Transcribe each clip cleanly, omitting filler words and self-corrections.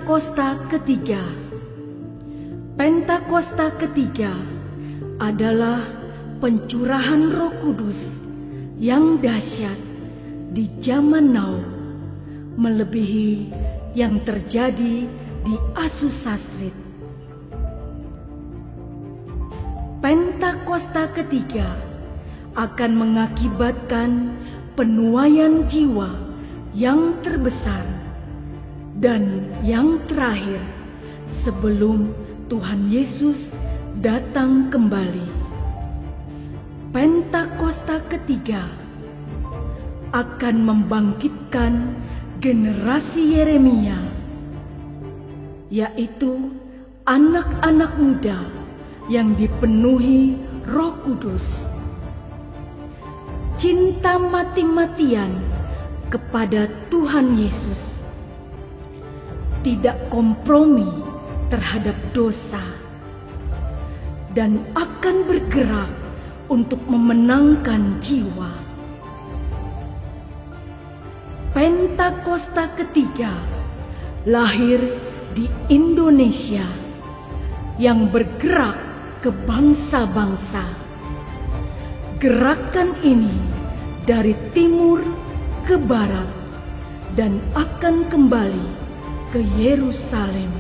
Pentakosta ketiga. Pentakosta ketiga adalah pencurahan Roh Kudus yang dahsyat di zaman now, melebihi yang terjadi di Azusa Street. Pentakosta ketiga akan mengakibatkan penuaian jiwa yang terbesar dan yang terakhir sebelum Tuhan Yesus datang kembali. Pentakosta ketiga akan membangkitkan generasi Yeremia, yaitu anak-anak muda yang dipenuhi Roh Kudus, cinta mati-matian kepada Tuhan Yesus, tidak kompromi terhadap dosa, dan akan bergerak untuk memenangkan jiwa. Pentakosta ketiga lahir di Indonesia yang bergerak ke bangsa-bangsa. Gerakan ini dari timur ke barat dan akan kembali ke Yerusalem.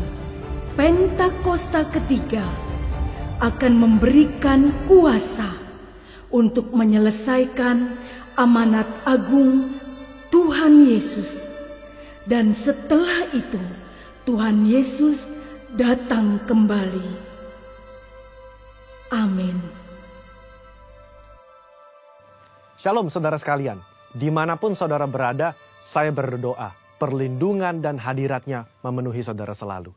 Pentakosta ketiga akan memberikan kuasa untuk menyelesaikan amanat agung Tuhan Yesus. Dan setelah itu Tuhan Yesus datang kembali. Amin. Shalom saudara sekalian, dimanapun saudara berada, saya berdoa perlindungan dan hadiratnya memenuhi saudara selalu.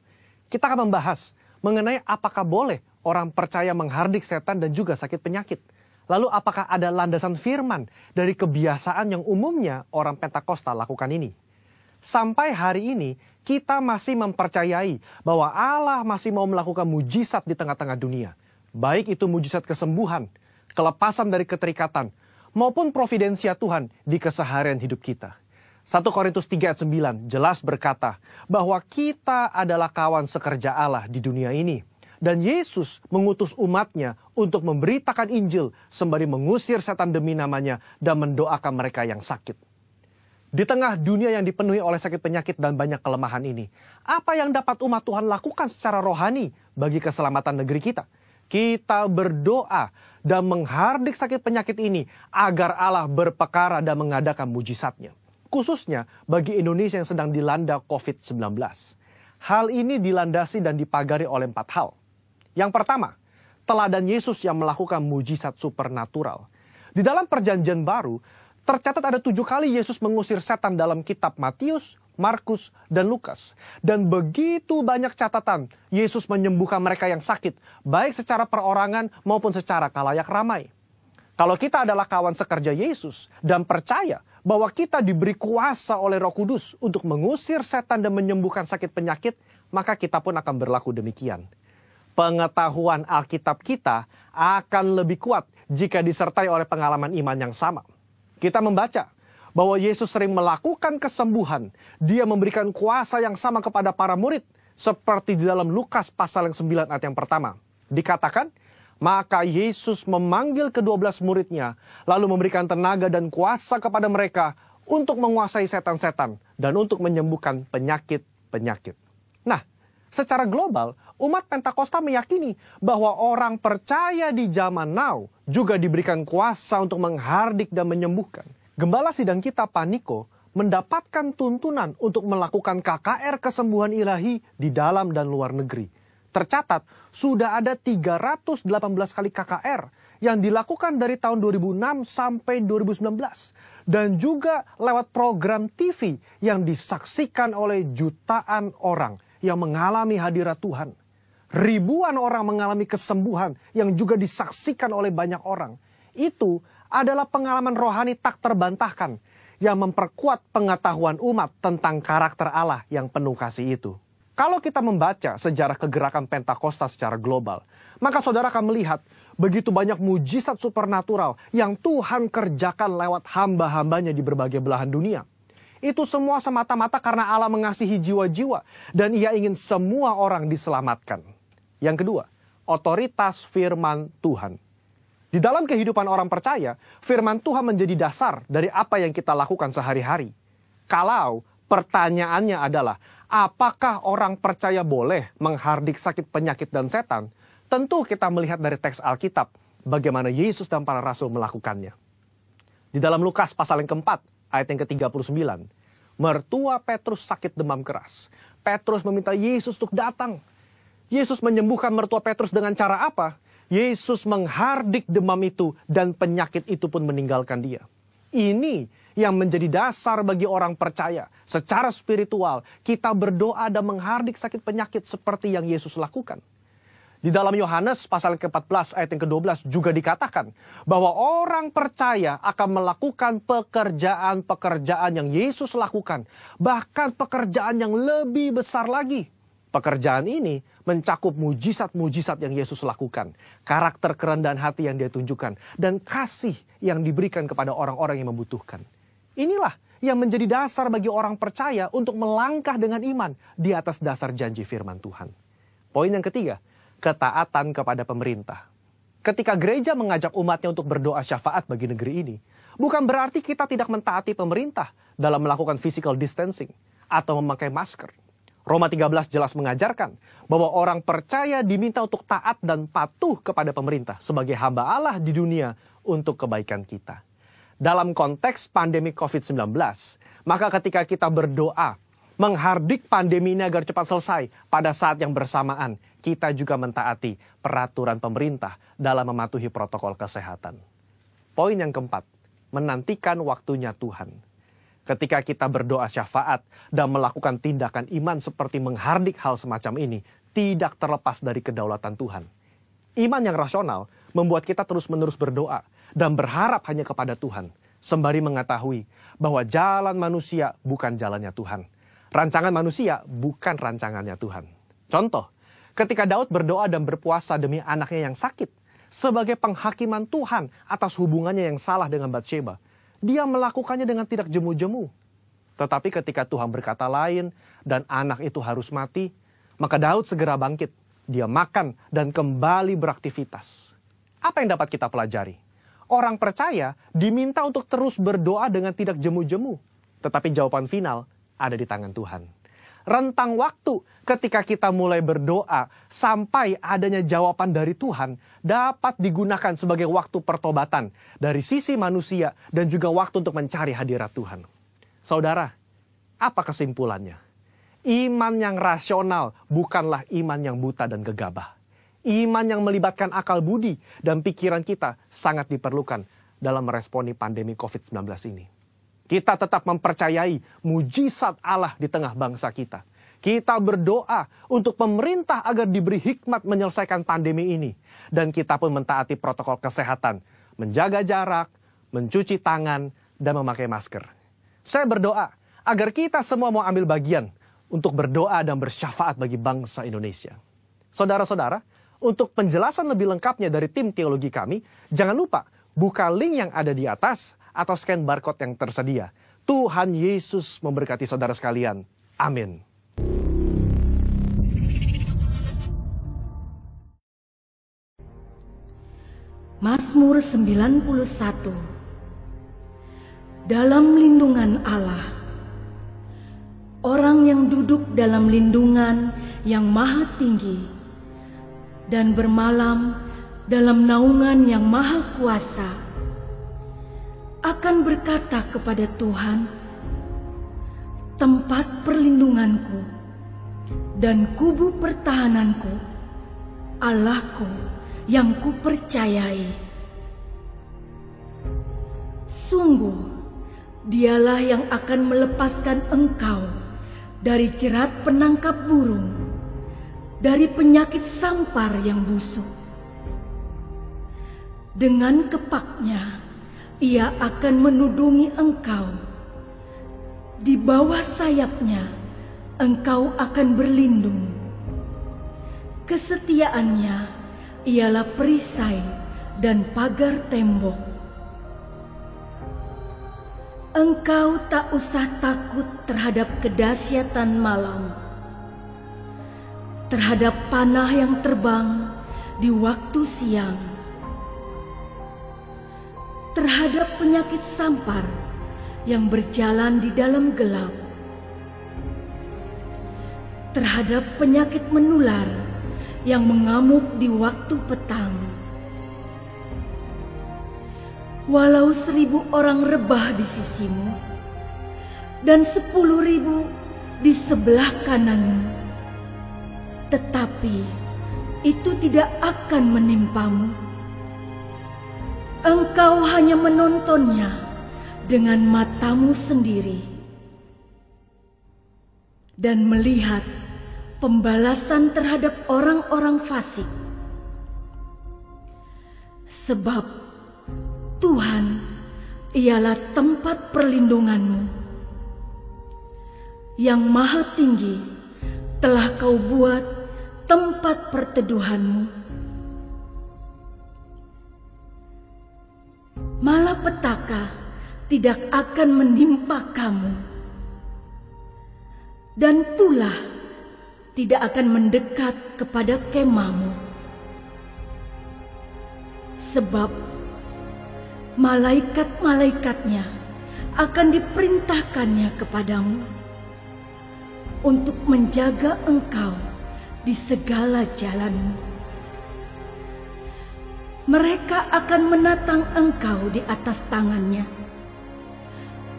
Kita akan membahas mengenai apakah boleh orang percaya menghardik setan dan juga sakit penyakit. Lalu apakah ada landasan firman dari kebiasaan yang umumnya orang Pentakosta lakukan ini? Sampai hari ini kita masih mempercayai bahwa Allah masih mau melakukan mujizat di tengah-tengah dunia. Baik itu mujizat kesembuhan, kelepasan dari keterikatan, maupun providensia Tuhan di keseharian hidup kita. 1 Korintus 3 ayat 9 jelas berkata bahwa kita adalah kawan sekerja Allah di dunia ini. Dan Yesus mengutus umatnya untuk memberitakan Injil sembari mengusir setan demi namanya dan mendoakan mereka yang sakit. Di tengah dunia yang dipenuhi oleh sakit penyakit dan banyak kelemahan ini, apa yang dapat umat Tuhan lakukan secara rohani bagi keselamatan negeri kita? Kita berdoa dan menghardik sakit penyakit ini agar Allah berpekara dan mengadakan mujizatnya. Khususnya bagi Indonesia yang sedang dilanda COVID-19. Hal ini dilandasi dan dipagari oleh 4 hal. Yang pertama, teladan Yesus yang melakukan mujizat supernatural. Di dalam perjanjian baru, tercatat ada 7 kali Yesus mengusir setan dalam kitab Matius, Markus, dan Lukas. Dan begitu banyak catatan Yesus menyembuhkan mereka yang sakit, baik secara perorangan maupun secara khalayak ramai. Kalau kita adalah kawan sekerja Yesus dan percaya bahwa kita diberi kuasa oleh Roh Kudus untuk mengusir setan dan menyembuhkan sakit penyakit, maka kita pun akan berlaku demikian. Pengetahuan Alkitab kita akan lebih kuat jika disertai oleh pengalaman iman yang sama. Kita membaca bahwa Yesus sering melakukan kesembuhan. Dia memberikan kuasa yang sama kepada para murid. Seperti di dalam Lukas pasal yang 9 ayat yang pertama. Dikatakan, maka Yesus memanggil ke-12 muridnya, lalu memberikan tenaga dan kuasa kepada mereka untuk menguasai setan-setan dan untuk menyembuhkan penyakit-penyakit. Nah, secara global, umat Pentakosta meyakini bahwa orang percaya di zaman now juga diberikan kuasa untuk menghardik dan menyembuhkan. Gembala sidang kita, Pak Niko, mendapatkan tuntunan untuk melakukan KKR kesembuhan ilahi di dalam dan luar negeri. Tercatat, sudah ada 318 kali KKR yang dilakukan dari tahun 2006 sampai 2019. Dan juga lewat program TV yang disaksikan oleh jutaan orang yang mengalami hadirat Tuhan. Ribuan orang mengalami kesembuhan yang juga disaksikan oleh banyak orang. Itu adalah pengalaman rohani tak terbantahkan yang memperkuat pengetahuan umat tentang karakter Allah yang penuh kasih itu. Kalau kita membaca sejarah kegerakan Pentakosta secara global, maka saudara akan melihat begitu banyak mujizat supernatural yang Tuhan kerjakan lewat hamba-hambanya di berbagai belahan dunia. Itu semua semata-mata karena Allah mengasihi jiwa-jiwa dan Ia ingin semua orang diselamatkan. Yang kedua, otoritas firman Tuhan. Di dalam kehidupan orang percaya, firman Tuhan menjadi dasar dari apa yang kita lakukan sehari-hari. Kalau pertanyaannya adalah, apakah orang percaya boleh menghardik sakit, penyakit, dan setan? Tentu kita melihat dari teks Alkitab bagaimana Yesus dan para rasul melakukannya. Di dalam Lukas pasal yang keempat, ayat yang ke-39, mertua Petrus sakit demam keras. Petrus meminta Yesus untuk datang. Yesus menyembuhkan mertua Petrus dengan cara apa? Yesus menghardik demam itu dan penyakit itu pun meninggalkan dia. Ini yang menjadi dasar bagi orang percaya. Secara spiritual, kita berdoa dan menghardik sakit penyakit seperti yang Yesus lakukan. Di dalam Yohanes pasal ke-14 ayat yang ke-12 juga dikatakan bahwa orang percaya akan melakukan pekerjaan-pekerjaan yang Yesus lakukan. Bahkan pekerjaan yang lebih besar lagi. Pekerjaan ini mencakup mujizat-mujizat yang Yesus lakukan. Karakter kerendahan hati yang dia tunjukkan. Dan kasih yang diberikan kepada orang-orang yang membutuhkan. Inilah yang menjadi dasar bagi orang percaya untuk melangkah dengan iman di atas dasar janji firman Tuhan. Poin yang ketiga, ketaatan kepada pemerintah. Ketika gereja mengajak umatnya untuk berdoa syafaat bagi negeri ini, bukan berarti kita tidak mentaati pemerintah dalam melakukan physical distancing atau memakai masker. Roma 13 jelas mengajarkan bahwa orang percaya diminta untuk taat dan patuh kepada pemerintah sebagai hamba Allah di dunia untuk kebaikan kita. Dalam konteks pandemi COVID-19, maka ketika kita berdoa, menghardik pandemi ini agar cepat selesai pada saat yang bersamaan, kita juga mentaati peraturan pemerintah dalam mematuhi protokol kesehatan. Poin yang keempat, menantikan waktunya Tuhan. Ketika kita berdoa syafaat dan melakukan tindakan iman seperti menghardik hal semacam ini, tidak terlepas dari kedaulatan Tuhan. Iman yang rasional membuat kita terus-menerus berdoa dan berharap hanya kepada Tuhan, sembari mengetahui bahwa jalan manusia bukan jalannya Tuhan. Rancangan manusia bukan rancangannya Tuhan. Contoh, ketika Daud berdoa dan berpuasa demi anaknya yang sakit, sebagai penghakiman Tuhan atas hubungannya yang salah dengan Batsheba, dia melakukannya dengan tidak jemu-jemu. Tetapi ketika Tuhan berkata lain dan anak itu harus mati, maka Daud segera bangkit. Dia makan dan kembali beraktivitas. Apa yang dapat kita pelajari? Orang percaya diminta untuk terus berdoa dengan tidak jemu-jemu. Tetapi jawaban final ada di tangan Tuhan. Rentang waktu ketika kita mulai berdoa sampai adanya jawaban dari Tuhan dapat digunakan sebagai waktu pertobatan dari sisi manusia dan juga waktu untuk mencari hadirat Tuhan. Saudara, apa kesimpulannya? Iman yang rasional bukanlah iman yang buta dan gegabah. Iman yang melibatkan akal budi dan pikiran kita sangat diperlukan dalam meresponi pandemi COVID-19 ini. Kita tetap mempercayai mujizat Allah di tengah bangsa kita. Kita berdoa untuk pemerintah agar diberi hikmat menyelesaikan pandemi ini. Dan kita pun mentaati protokol kesehatan, menjaga jarak, mencuci tangan, dan memakai masker. Saya berdoa agar kita semua mau ambil bagian untuk berdoa dan bersyafaat bagi bangsa Indonesia. Saudara-saudara, untuk penjelasan lebih lengkapnya dari tim teologi kami, jangan lupa buka link yang ada di atas atau scan barcode yang tersedia. Tuhan Yesus memberkati saudara sekalian. Amin. Mazmur 91. Dalam lindungan Allah. Orang yang duduk dalam lindungan yang maha tinggi dan bermalam dalam naungan yang maha kuasa akan berkata kepada Tuhan, tempat perlindunganku dan kubu pertahananku, Allahku yang kupercayai. Sungguh, dialah yang akan melepaskan engkau dari jerat penangkap burung, dari penyakit sampar yang busuk. Dengan kepaknya, Ia akan menudungi engkau. Di bawah sayapnya, engkau akan berlindung. Kesetiaannya ialah perisai dan pagar tembok. Engkau tak usah takut terhadap kedahsyatan malam, terhadap panah yang terbang di waktu siang, terhadap penyakit sampar yang berjalan di dalam gelap, terhadap penyakit menular yang mengamuk di waktu petang. Walau 1000 orang rebah di sisimu dan 10.000 di sebelah kananmu, tetapi itu tidak akan menimpamu. Engkau hanya menontonnya dengan matamu sendiri dan melihat pembalasan terhadap orang-orang fasik. Sebab Tuhan ialah tempat perlindunganmu. Yang Maha Tinggi telah Kau buat tempat perteduhanmu. Malapetaka tidak akan menimpa kamu, dan tulah tidak akan mendekat kepada kemahmu. Sebab malaikat-malaikatnya akan diperintahkannya kepadamu untuk menjaga engkau di segala jalanmu. Mereka akan menatang engkau di atas tangannya,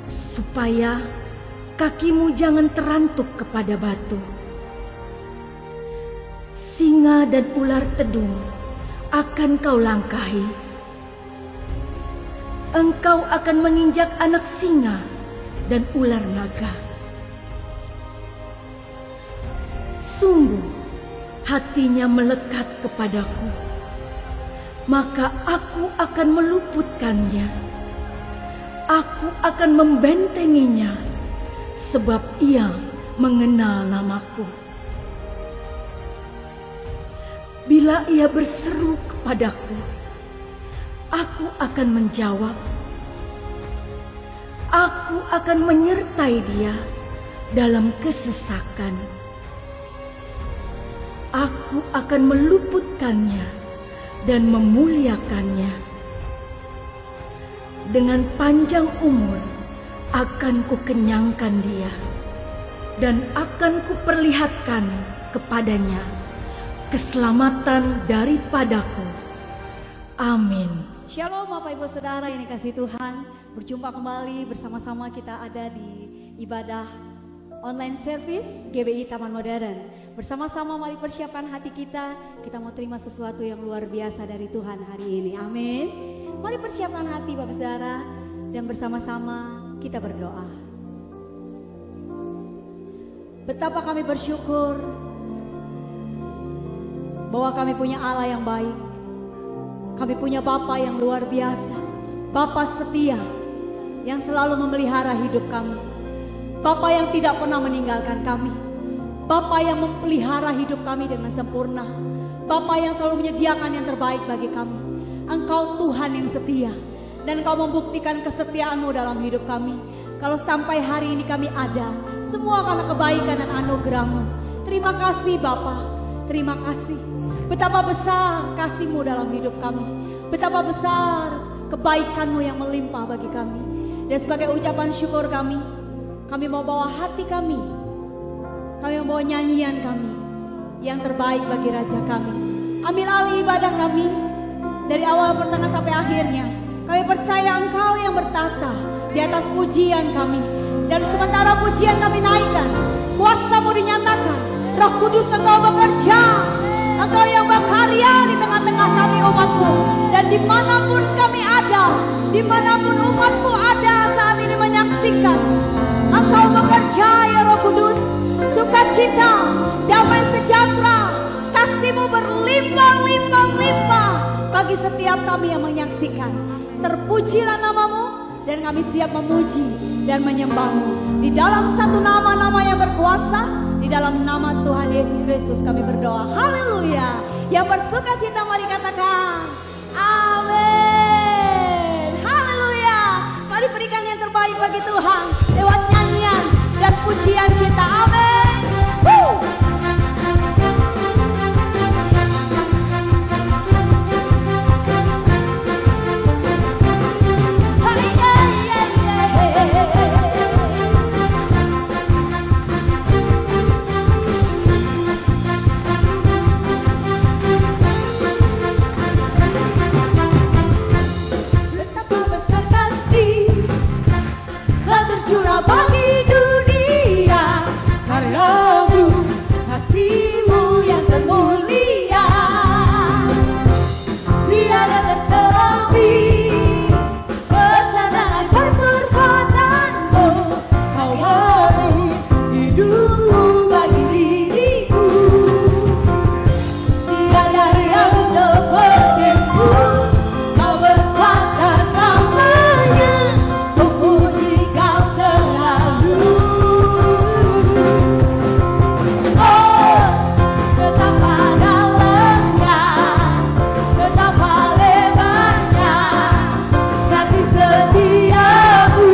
supaya kakimu jangan terantuk kepada batu. Singa dan ular tedung akan kau langkahi. Engkau akan menginjak anak singa dan ular naga. Sungguh hatinya melekat kepadaku, maka aku akan meluputkannya. Aku akan membentenginya, sebab ia mengenal namaku. Bila ia berseru kepadaku, aku akan menjawab. Aku akan menyertai dia dalam kesesakan. Aku akan meluputkannya dan memuliakannya. Dengan panjang umur akan kukenyangkan dia, dan akan kuperlihatkan kepadanya keselamatan daripadaku. Amin. Shalom Bapak Ibu Saudara yang dikasihi Tuhan. Berjumpa kembali bersama-sama kita ada di ibadah online service GBI Taman Modern. Bersama-sama mari persiapkan hati kita. Kita mau terima sesuatu yang luar biasa dari Tuhan hari ini. Amin. Mari persiapkan hati Bapak Saudara dan bersama-sama kita berdoa. Betapa kami bersyukur bahwa kami punya Allah yang baik. Kami punya Bapa yang luar biasa, Bapa setia yang selalu memelihara hidup kami, Bapa yang tidak pernah meninggalkan kami, Bapa yang memelihara hidup kami dengan sempurna, Bapa yang selalu menyediakan yang terbaik bagi kami. Engkau Tuhan yang setia, dan Engkau membuktikan kesetiaan-Mu dalam hidup kami. Kalau sampai hari ini kami ada, semua karena kebaikan dan anugerah-Mu. Terima kasih Bapa, terima kasih. Betapa besar kasih-Mu dalam hidup kami. Betapa besar kebaikan-Mu yang melimpah bagi kami. Dan sebagai ucapan syukur kami mau bawa hati kami membawa nyanyian kami yang terbaik bagi Raja kami. Ambil alih ibadah kami dari awal pertengahan sampai akhirnya. Kami percaya Engkau yang bertata di atas pujian kami. Dan sementara pujian kami naikkan, kuasa-Mu dinyatakan, Roh Kudus Engkau bekerja. Engkau yang berkarya di tengah-tengah kami umat-Mu. Dan dimanapun kami ada, dimanapun umat-Mu ada saat ini menyaksikan, Engkau bekerja ya Roh Kudus. Sukacita, damai sejahtera, kasih-Mu berlimpah-limpah-limpah bagi setiap kami yang menyaksikan. Terpujilah nama-Mu dan kami siap memuji dan menyembah-Mu. Di dalam satu nama-nama yang berkuasa, di dalam nama Tuhan Yesus Kristus kami berdoa. Haleluya. Yang bersukacita mari katakan amin. Haleluya. Mari kasih berikan yang terbaik bagi Tuhan lewat nyanyian dan pujian kita. Amin. Bagi dunia karyamu, kasihmu yang termulia, tiada terserambi besar dan ajaib perbuatanmu. Kau beri hidupmu bagi diriku, tiada yang sepertimu. Kau berkuasa selamanya, ku puji kau selalu. Oh, betapa dalamnya, betapa lebarnya kasih setiamu.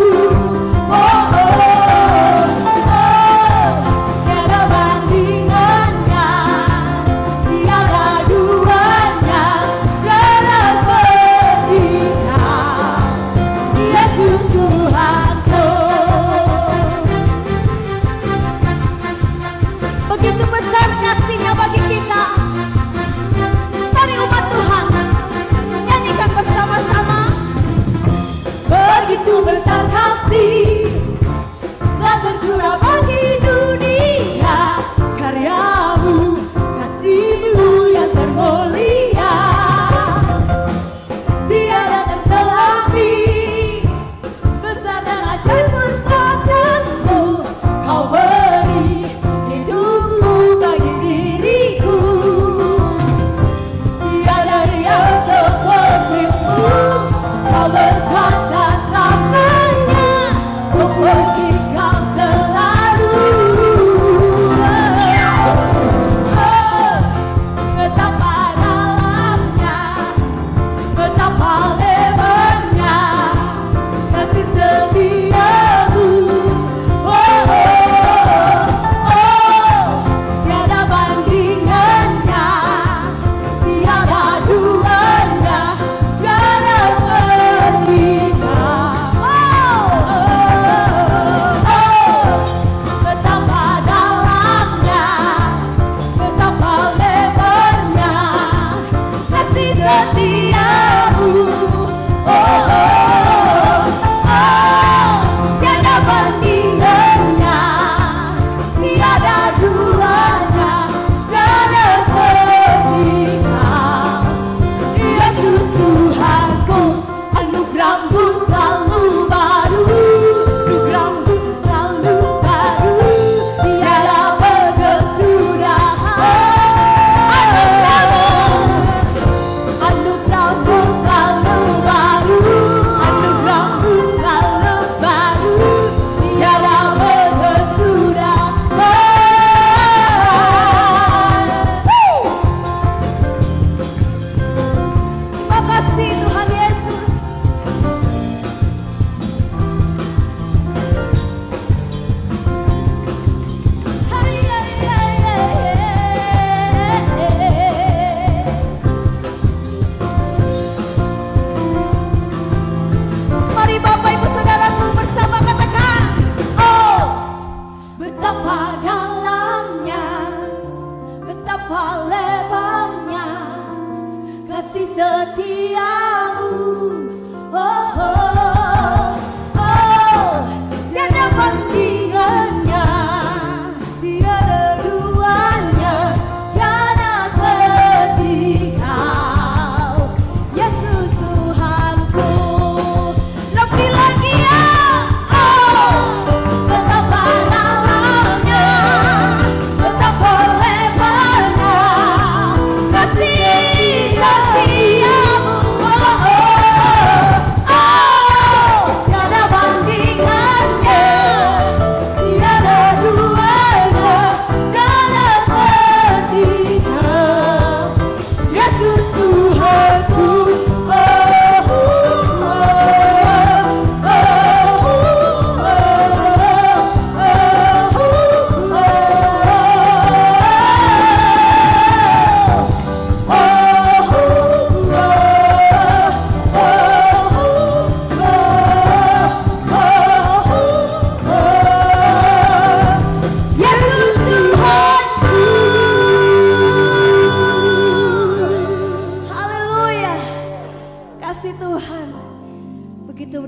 Oh, oh, oh, tiada bandingannya, tiada duanya, tiada sepertinya. Yesus Tuhanku, begitu besar kasih-Nya bagi kita. Mari umat Tuhan nyanyikan bersama-sama. Begitu besar kasih telah tercurah bagi dunia, karyamu, kasihmu yang termulia, tiada terselambi besar dan ajaib perbuatanmu. Kau beri hidupmu bagi diriku, tiada yang sepertimu. Kau berkuasa selamanya, ku puji kau selalu. Oh, betapa dalamnya, betapa lebarnya kasih setiamu. Oh, oh, oh, tiada bandingannya, tiada duanya, tiada sepertinya. Oh, oh, oh, betapa dalamnya, betapa lebarnya kasih setiamu. Oh, oh, oh, tiada bandingannya, tiada duanya, tiada sepertinya. Yesus Tuhanku, anugerahmu selalu baru, anugerahmu selalu baru, tiada berkesudahan. Anugerahmu selalu baru, anugerahmu selalu baru, tiada berkesudahan. Terima kasih Tuhan Yesus. Hai, hai, hai, hai. Mari Bapak Ibu Saudaraku bersama katakan. Oh, betapa dalamnya, betapa lebarnya kasih setiamu. Oh, oh, oh, tiada bandingannya, tiada duanya, tiada seperti Kau, Yesus Tuhanku. Lebih lagi ya. Oh, betapa dalamnya, betapa lebarnya kasih setiamu. Oh,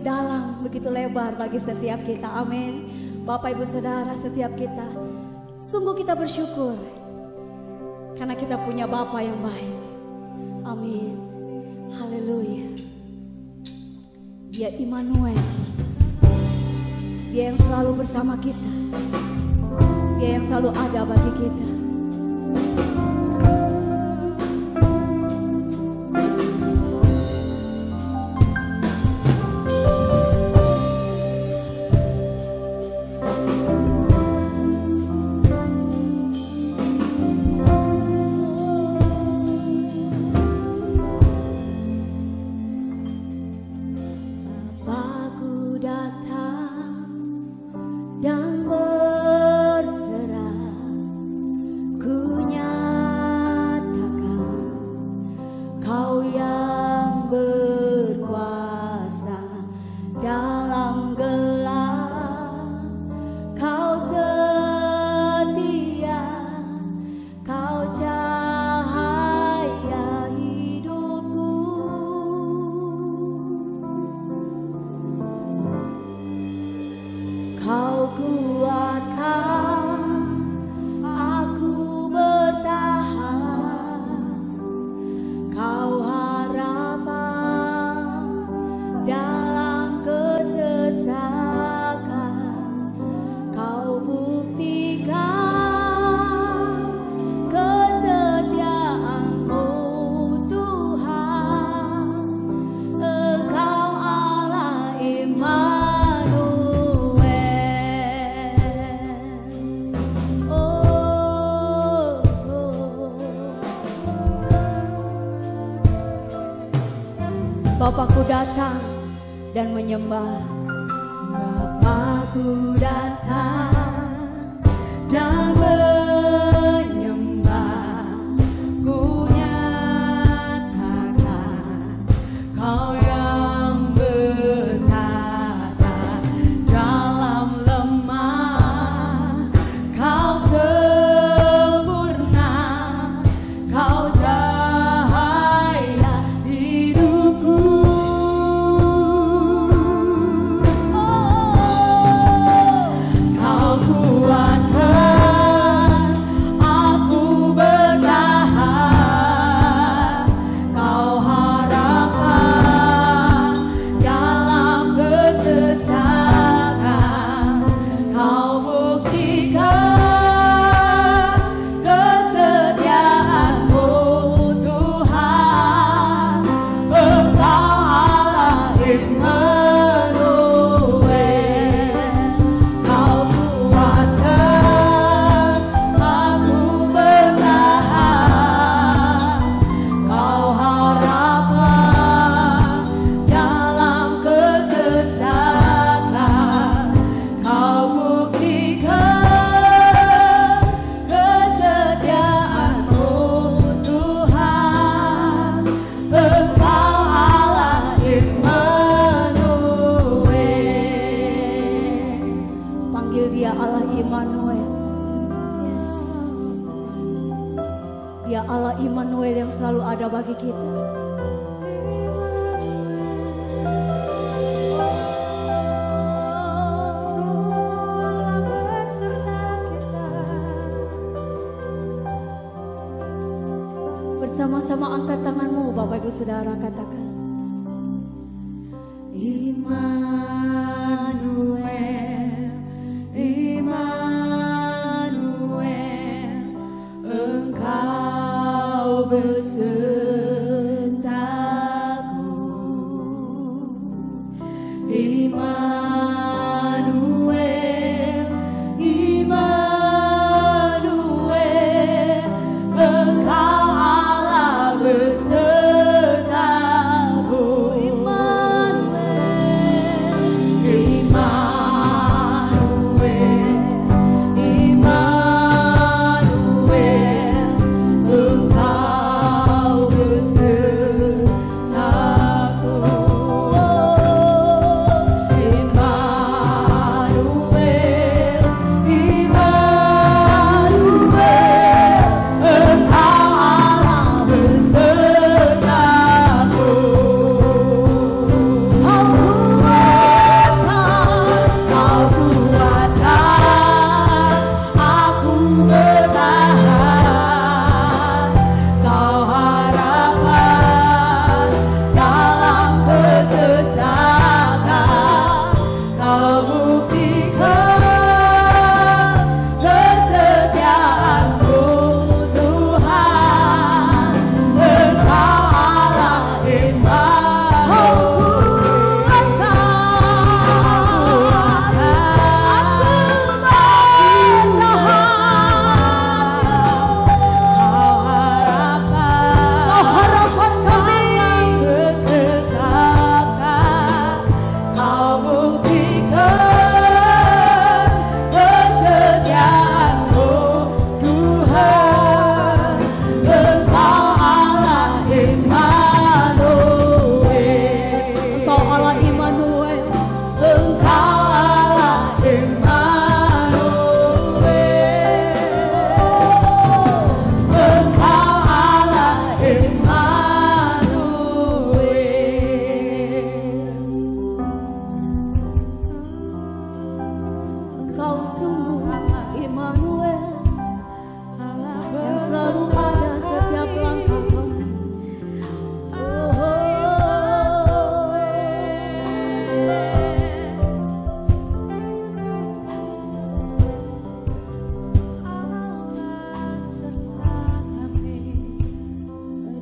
dalam, begitu lebar bagi setiap kita. Amin. Bapak Ibu Saudara, setiap kita sungguh kita bersyukur karena kita punya Bapa yang baik. Amin. Haleluya. Dia Immanuel. Dia yang selalu bersama kita. Dia yang selalu ada bagi kita. Bapakku datang dan menyembah. Bapakku datang dan menyembah. Ku nyatakan Kau yang bertata dalam lemah. Kau sempurna, Kau cahaya hidupku. Dia Allah Immanuel yang selalu ada bagi kita. Bersama-sama angkat tanganmu, Bapak Ibu Saudara, katakan Immanuel, Immanuel, Engkau besertaku. Immanuel, Immanuel, Engkau Allah besertaku. Immanuel,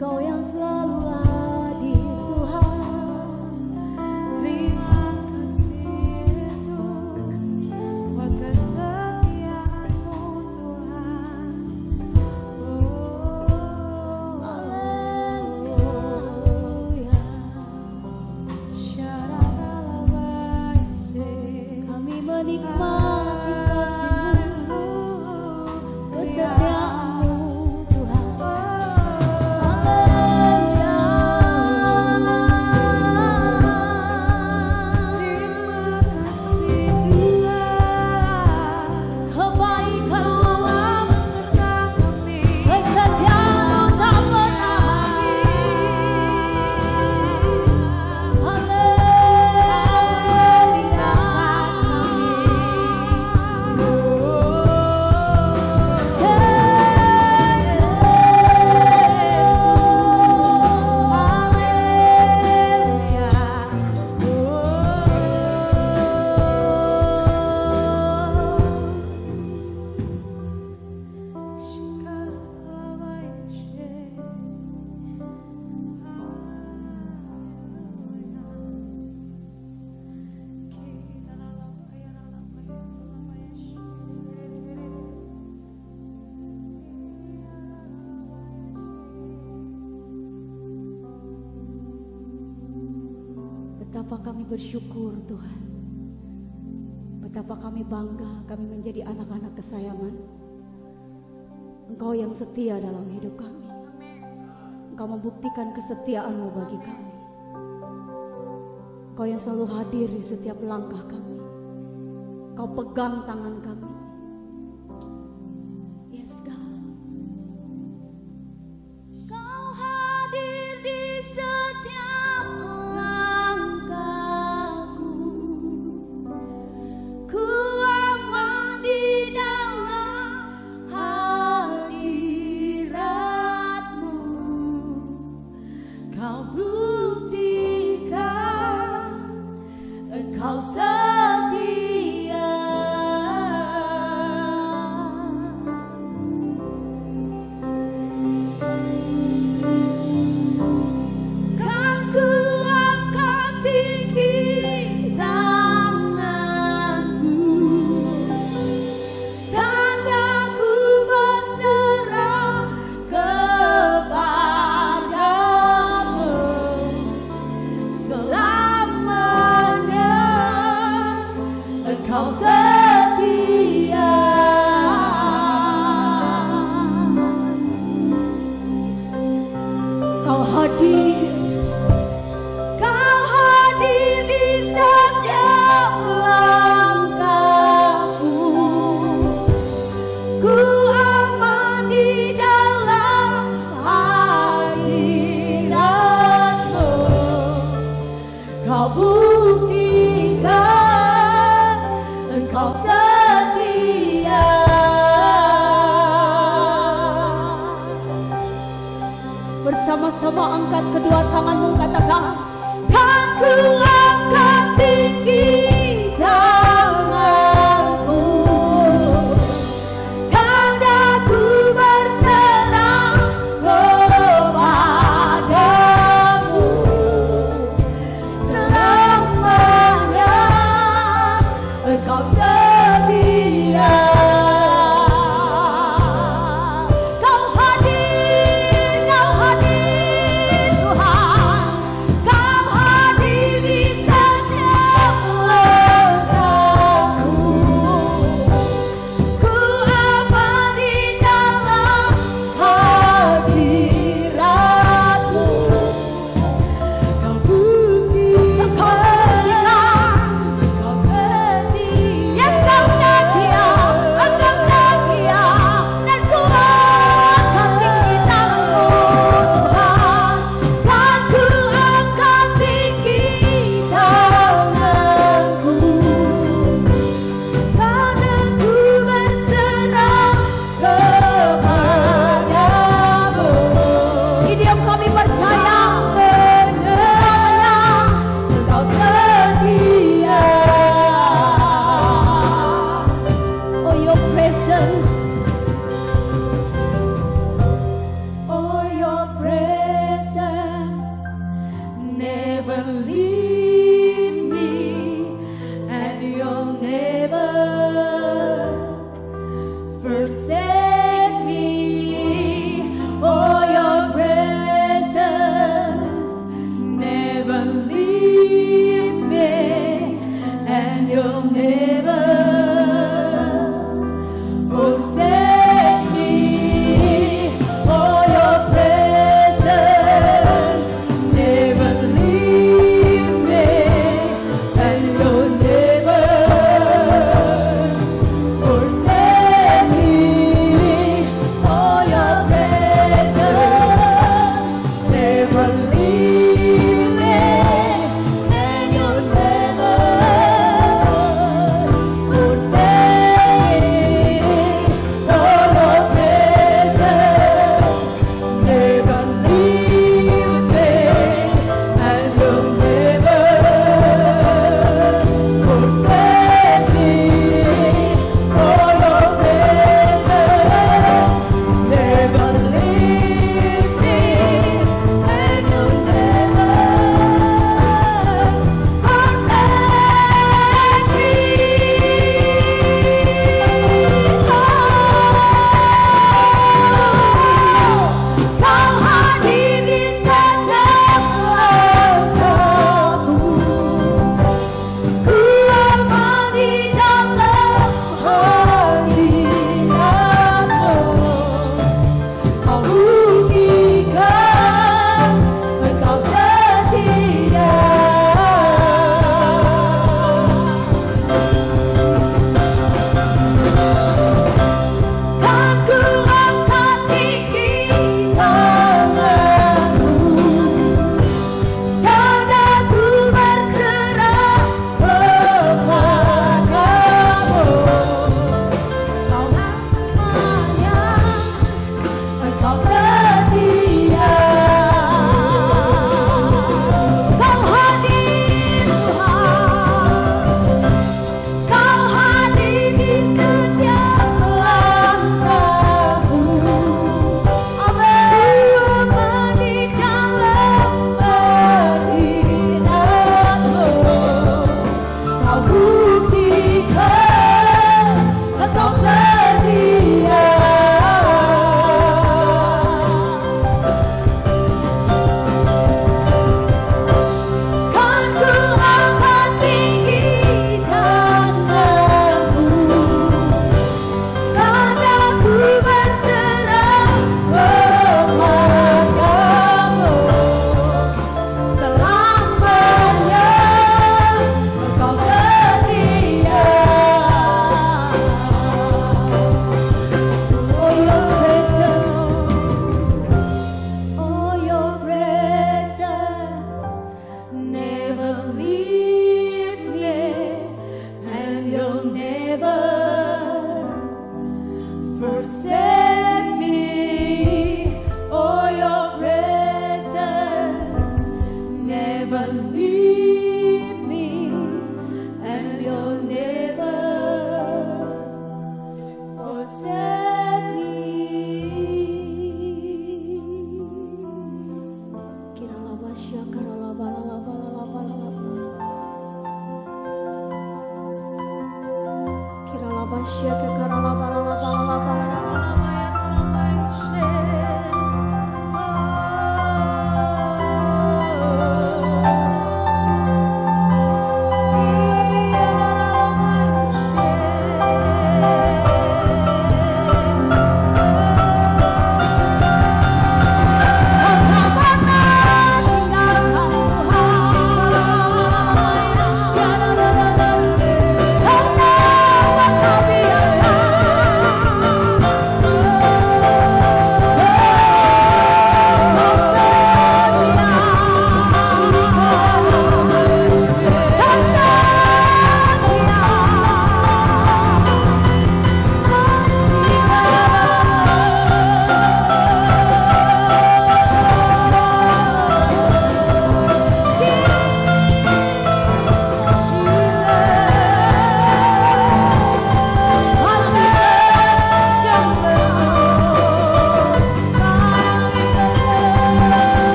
Engkau yang selalu hadir Tuhan. Terima kasih Yesus, buat kesetiaan-Mu Tuhan. Haleluya. Kami menikmati kasih-Mu, kesetiaan-Mu Tuhan. Haleluya. Kebaikan-Mu, kesetiaan-Mu tak pernah habis. Betapa kami bersyukur Tuhan. Betapa kami bangga kami menjadi anak-anak kesayangan. Engkau yang setia dalam hidup kami. Engkau membuktikan kesetiaan-Mu bagi kami. Engkau yang selalu hadir di setiap langkah kami. Engkau pegang tangan kami. Yes God. Kau hadir di setiap langkahku. Ku aman di dalam hadirat-Mu. Kau buktikan Engkau setia. Kan ku angkat tinggi tanganku, tandaku berserah kepadamu. Selamanya Engkau setia. Kau hadir, Kau hadir di setiap langkahku. Ku aman di dalam hadirat-Mu. Kau buktikan Engkau setia. Bersama-sama angkat kedua tanganmu, katakan, kan ku angkat tinggi tanganku, tandaku berserah kepadamu. Selamanya Engkau setia. Kau hadir Tuhan. Kau hadir di setiap Kau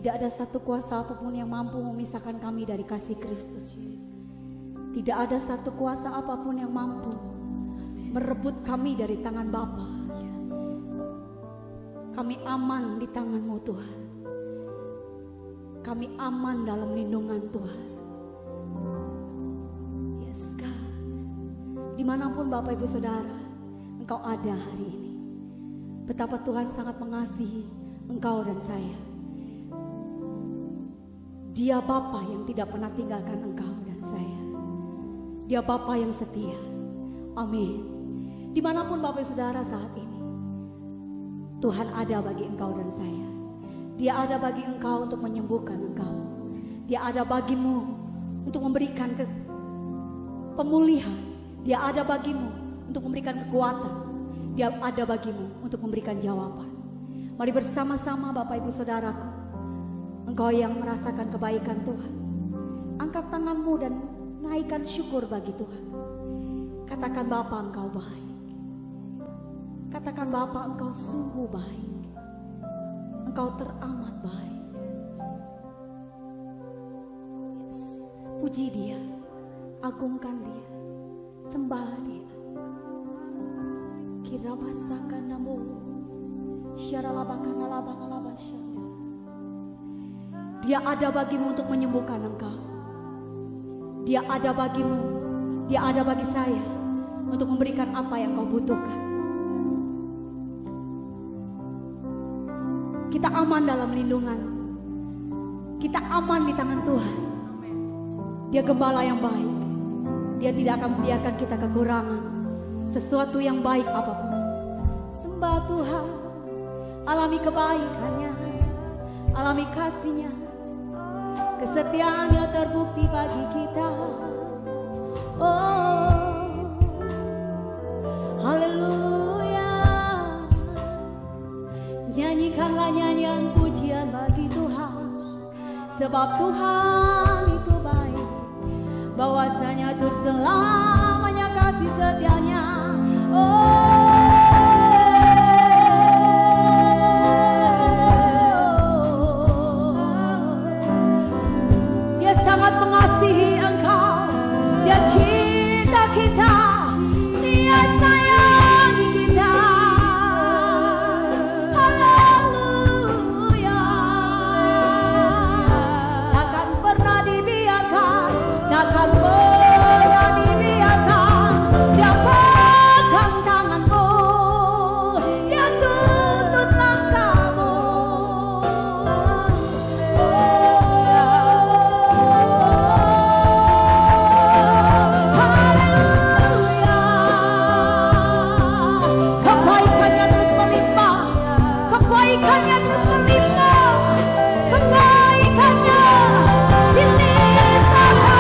Tidak ada satu kuasa apapun yang mampu memisahkan kami dari kasih Kristus. Tidak ada satu kuasa apapun yang mampu merebut kami dari tangan Bapa. Kami aman di tangan-Mu Tuhan. Kami aman dalam lindungan Tuhan. Yes God. Dimanapun Bapak Ibu Saudara Engkau ada hari ini, betapa Tuhan sangat mengasihi Engkau dan saya. Dia Bapa yang tidak pernah tinggalkan engkau dan saya. Dia Bapa yang setia. Amin. Dimanapun Bapak Ibu Saudara saat ini, Tuhan ada bagi engkau dan saya. Dia ada bagi engkau untuk menyembuhkan engkau. Dia ada bagimu untuk memberikan pemulihan. Dia ada bagimu untuk memberikan kekuatan. Dia ada bagimu untuk memberikan jawaban. Mari bersama-sama Bapak Ibu Saudaraku, engkau yang merasakan kebaikan Tuhan, angkat tanganmu dan naikkan syukur bagi Tuhan. Katakan Bapa engkau baik. Katakan Bapa engkau sungguh baik. Engkau teramat baik. Yes. Puji Dia, agungkan Dia, sembah Dia. Kirabasakan namu, syaralabakan alabang-alabasya. Dia ada bagimu untuk menyembuhkan engkau. Dia ada bagimu, Dia ada bagi saya untuk memberikan apa yang kau butuhkan. Kita aman dalam lindungan. Kita aman di tangan Tuhan. Dia gembala yang baik. Dia tidak akan membiarkan kita kekurangan sesuatu yang baik apapun. Sembah Tuhan, alami kebaikannya, alami kasihnya. Kesetiaannya terbukti bagi kita. Oh, haleluya. Nyanyikanlah nyanyian pujian bagi Tuhan, sebab Tuhan itu baik. Bahwasanya itu selamanya kasih setianya. Oh, sangat mengasihi engkau. Dia cinta kita, Dia sayangi kita. Haleluya. Takkan pernah dibiarkan, takkan pernah dibiarkan. Dia pegang tanganmu, Dia tuntut langkahmu. Kebaikannya terus melimpah, kebaikannya dilimpahkan.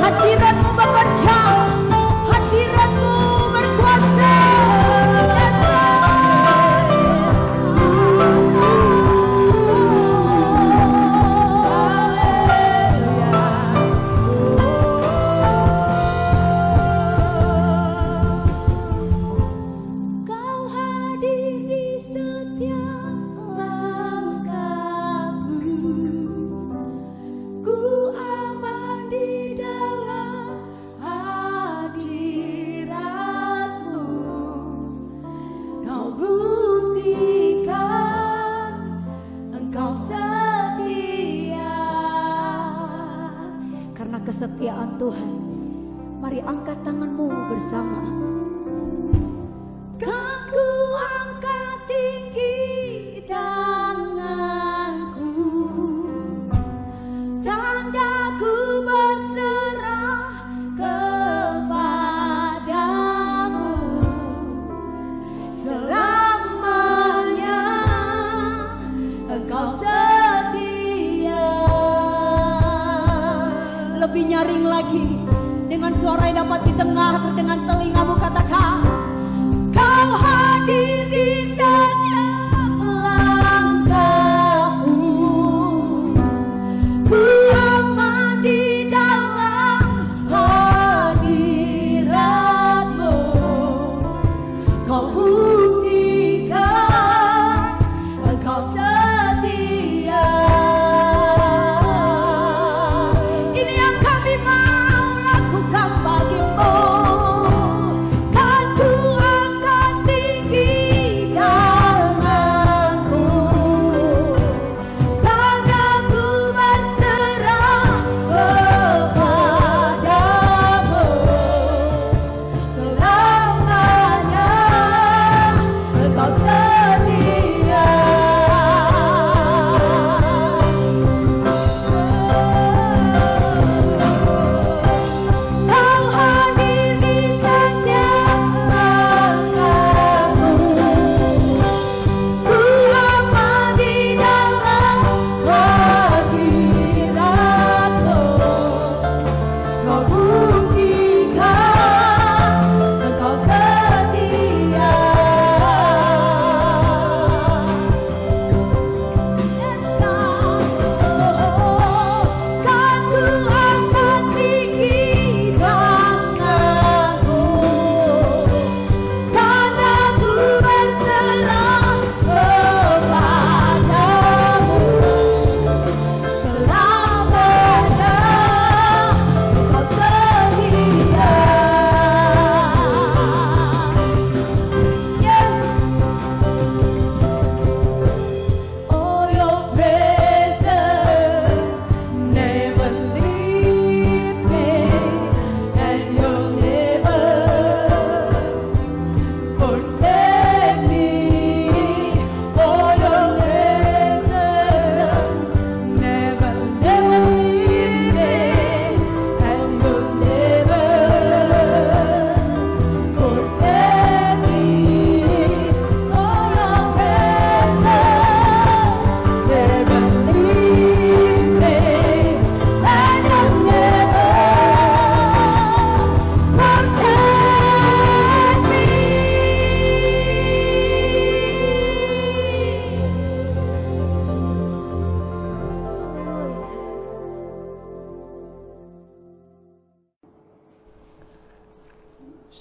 Hadiratmu bekerja, hadiratmu berkuasa. Kesetiaan Tuhan, mari angkat tanganmu bersama. Kan ku angkat tinggi tanganku, tandaku berserah kepadamu. Selamanya Engkau setia. Lebih nyaring lagi, dengan suara yang dapat didengar dengan telingamu, katakan, Kau hadir di setiap langkahku. Ku aman di dalam hadiratmu.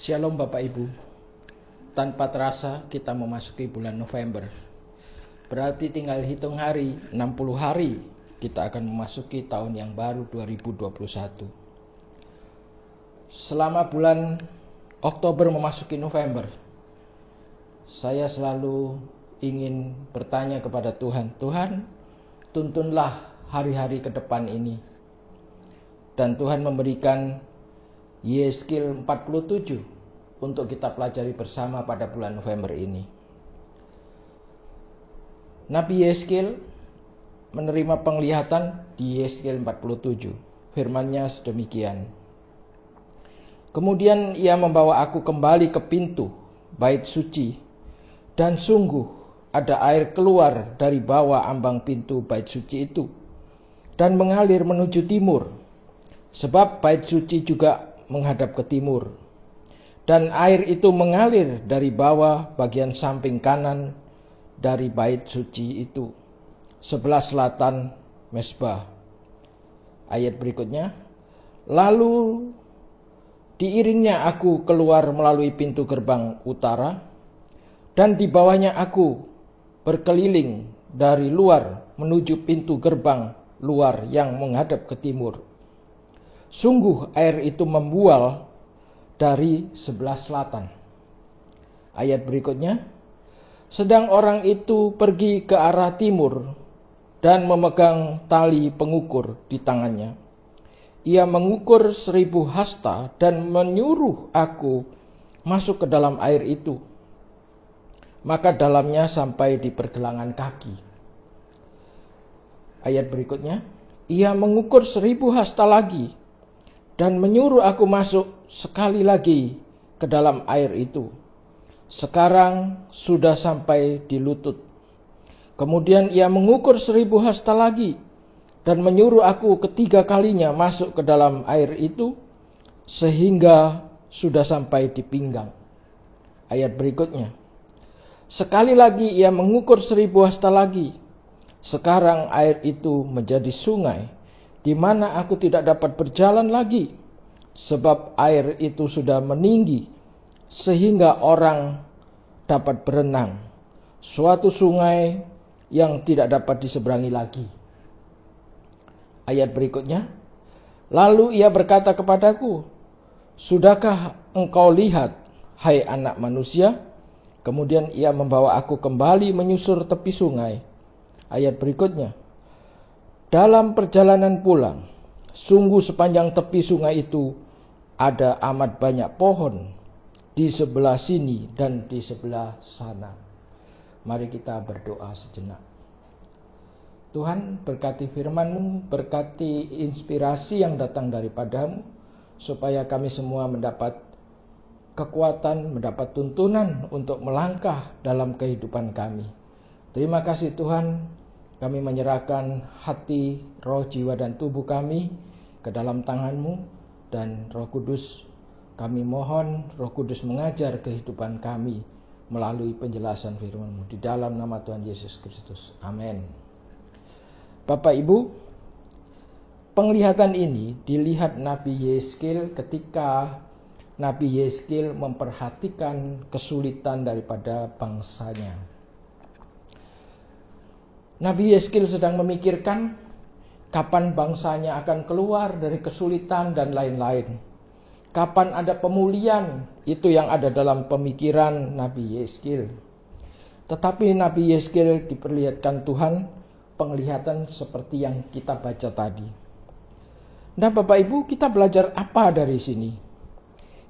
Shalom Bapak Ibu. Tanpa terasa kita memasuki bulan November. Berarti tinggal hitung hari, 60 hari kita akan memasuki tahun yang baru 2021. Selama bulan Oktober memasuki November, saya selalu ingin bertanya kepada Tuhan, Tuhan, tuntunlah hari-hari ke depan ini. Dan Tuhan memberikan Yeskil 47 untuk kita pelajari bersama pada bulan November ini. Nabi Yeskil menerima penglihatan di Yeskil 47. Firman-Nya sedemikian. Kemudian ia membawa aku kembali ke pintu bait suci, dan sungguh ada air keluar dari bawah ambang pintu bait suci itu dan mengalir menuju timur, sebab bait suci juga menghadap ke timur. Dan air itu mengalir dari bawah bagian samping kanan dari bait suci itu, sebelah selatan mezbah. Ayat berikutnya, lalu diiringnya aku keluar melalui pintu gerbang utara, dan di bawahnya aku berkeliling dari luar menuju pintu gerbang luar yang menghadap ke timur. Sungguh air itu membual dari sebelah selatan. Ayat berikutnya, sedang orang itu pergi ke arah timur dan memegang tali pengukur di tangannya. Ia mengukur 1000 hasta dan menyuruh aku masuk ke dalam air itu. Maka dalamnya sampai di pergelangan kaki. Ayat berikutnya, ia mengukur 1000 hasta lagi dan menyuruh aku masuk sekali lagi ke dalam air itu. Sekarang sudah sampai di lutut. Kemudian ia mengukur 1000 hasta lagi dan menyuruh aku ketiga kalinya masuk ke dalam air itu, sehingga sudah sampai di pinggang. Ayat berikutnya, sekali lagi ia mengukur 1000 hasta lagi. Sekarang air itu menjadi sungai, di mana aku tidak dapat berjalan lagi, sebab air itu sudah meninggi, sehingga orang dapat berenang. Suatu sungai yang tidak dapat diseberangi lagi. Ayat berikutnya, lalu ia berkata kepadaku, sudahkah engkau lihat, hai anak manusia? Kemudian ia membawa aku kembali menyusur tepi sungai. Ayat berikutnya, dalam perjalanan pulang, sungguh sepanjang tepi sungai itu ada amat banyak pohon di sebelah sini dan di sebelah sana. Mari kita berdoa sejenak. Tuhan, berkati firman-Mu, berkati inspirasi yang datang daripada-Mu, supaya kami semua mendapat kekuatan, mendapat tuntunan untuk melangkah dalam kehidupan kami. Terima kasih Tuhan, kami menyerahkan hati, roh, jiwa, dan tubuh kami ke dalam tangan-Mu, dan Roh Kudus, kami mohon Roh Kudus mengajar kehidupan kami melalui penjelasan firman-Mu. Di dalam nama Tuhan Yesus Kristus. Amin. Bapak Ibu, penglihatan ini dilihat Nabi Yeskil ketika Nabi Yeskil memperhatikan kesulitan daripada bangsanya. Nabi Yeskil sedang memikirkan kapan bangsanya akan keluar dari kesulitan dan lain-lain. Kapan ada pemulihan, itu yang ada dalam pemikiran Nabi Yeskil. Tetapi Nabi Yeskil diperlihatkan Tuhan penglihatan seperti yang kita baca tadi. Nah Bapak Ibu, kita belajar apa dari sini?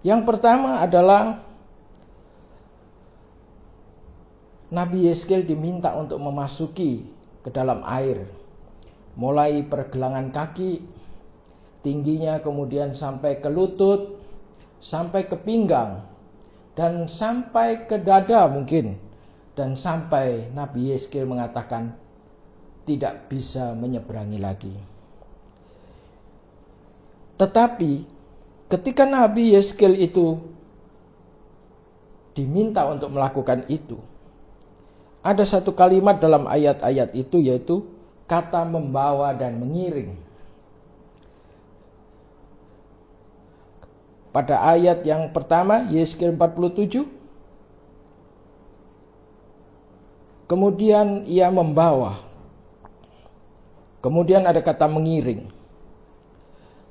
Yang pertama adalah Nabi Yeskil diminta untuk memasuki ke dalam air, mulai pergelangan kaki, tingginya kemudian sampai ke lutut, sampai ke pinggang, dan sampai ke dada mungkin, dan sampai Nabi Yeskil mengatakan tidak bisa menyeberangi lagi. Tetapi ketika Nabi Yeskil itu diminta untuk melakukan itu, ada satu kalimat dalam ayat-ayat itu, yaitu kata membawa dan mengiring. pada ayat yang pertama, Yeskil 47. Kemudian ia membawa. Kemudian ada kata mengiring.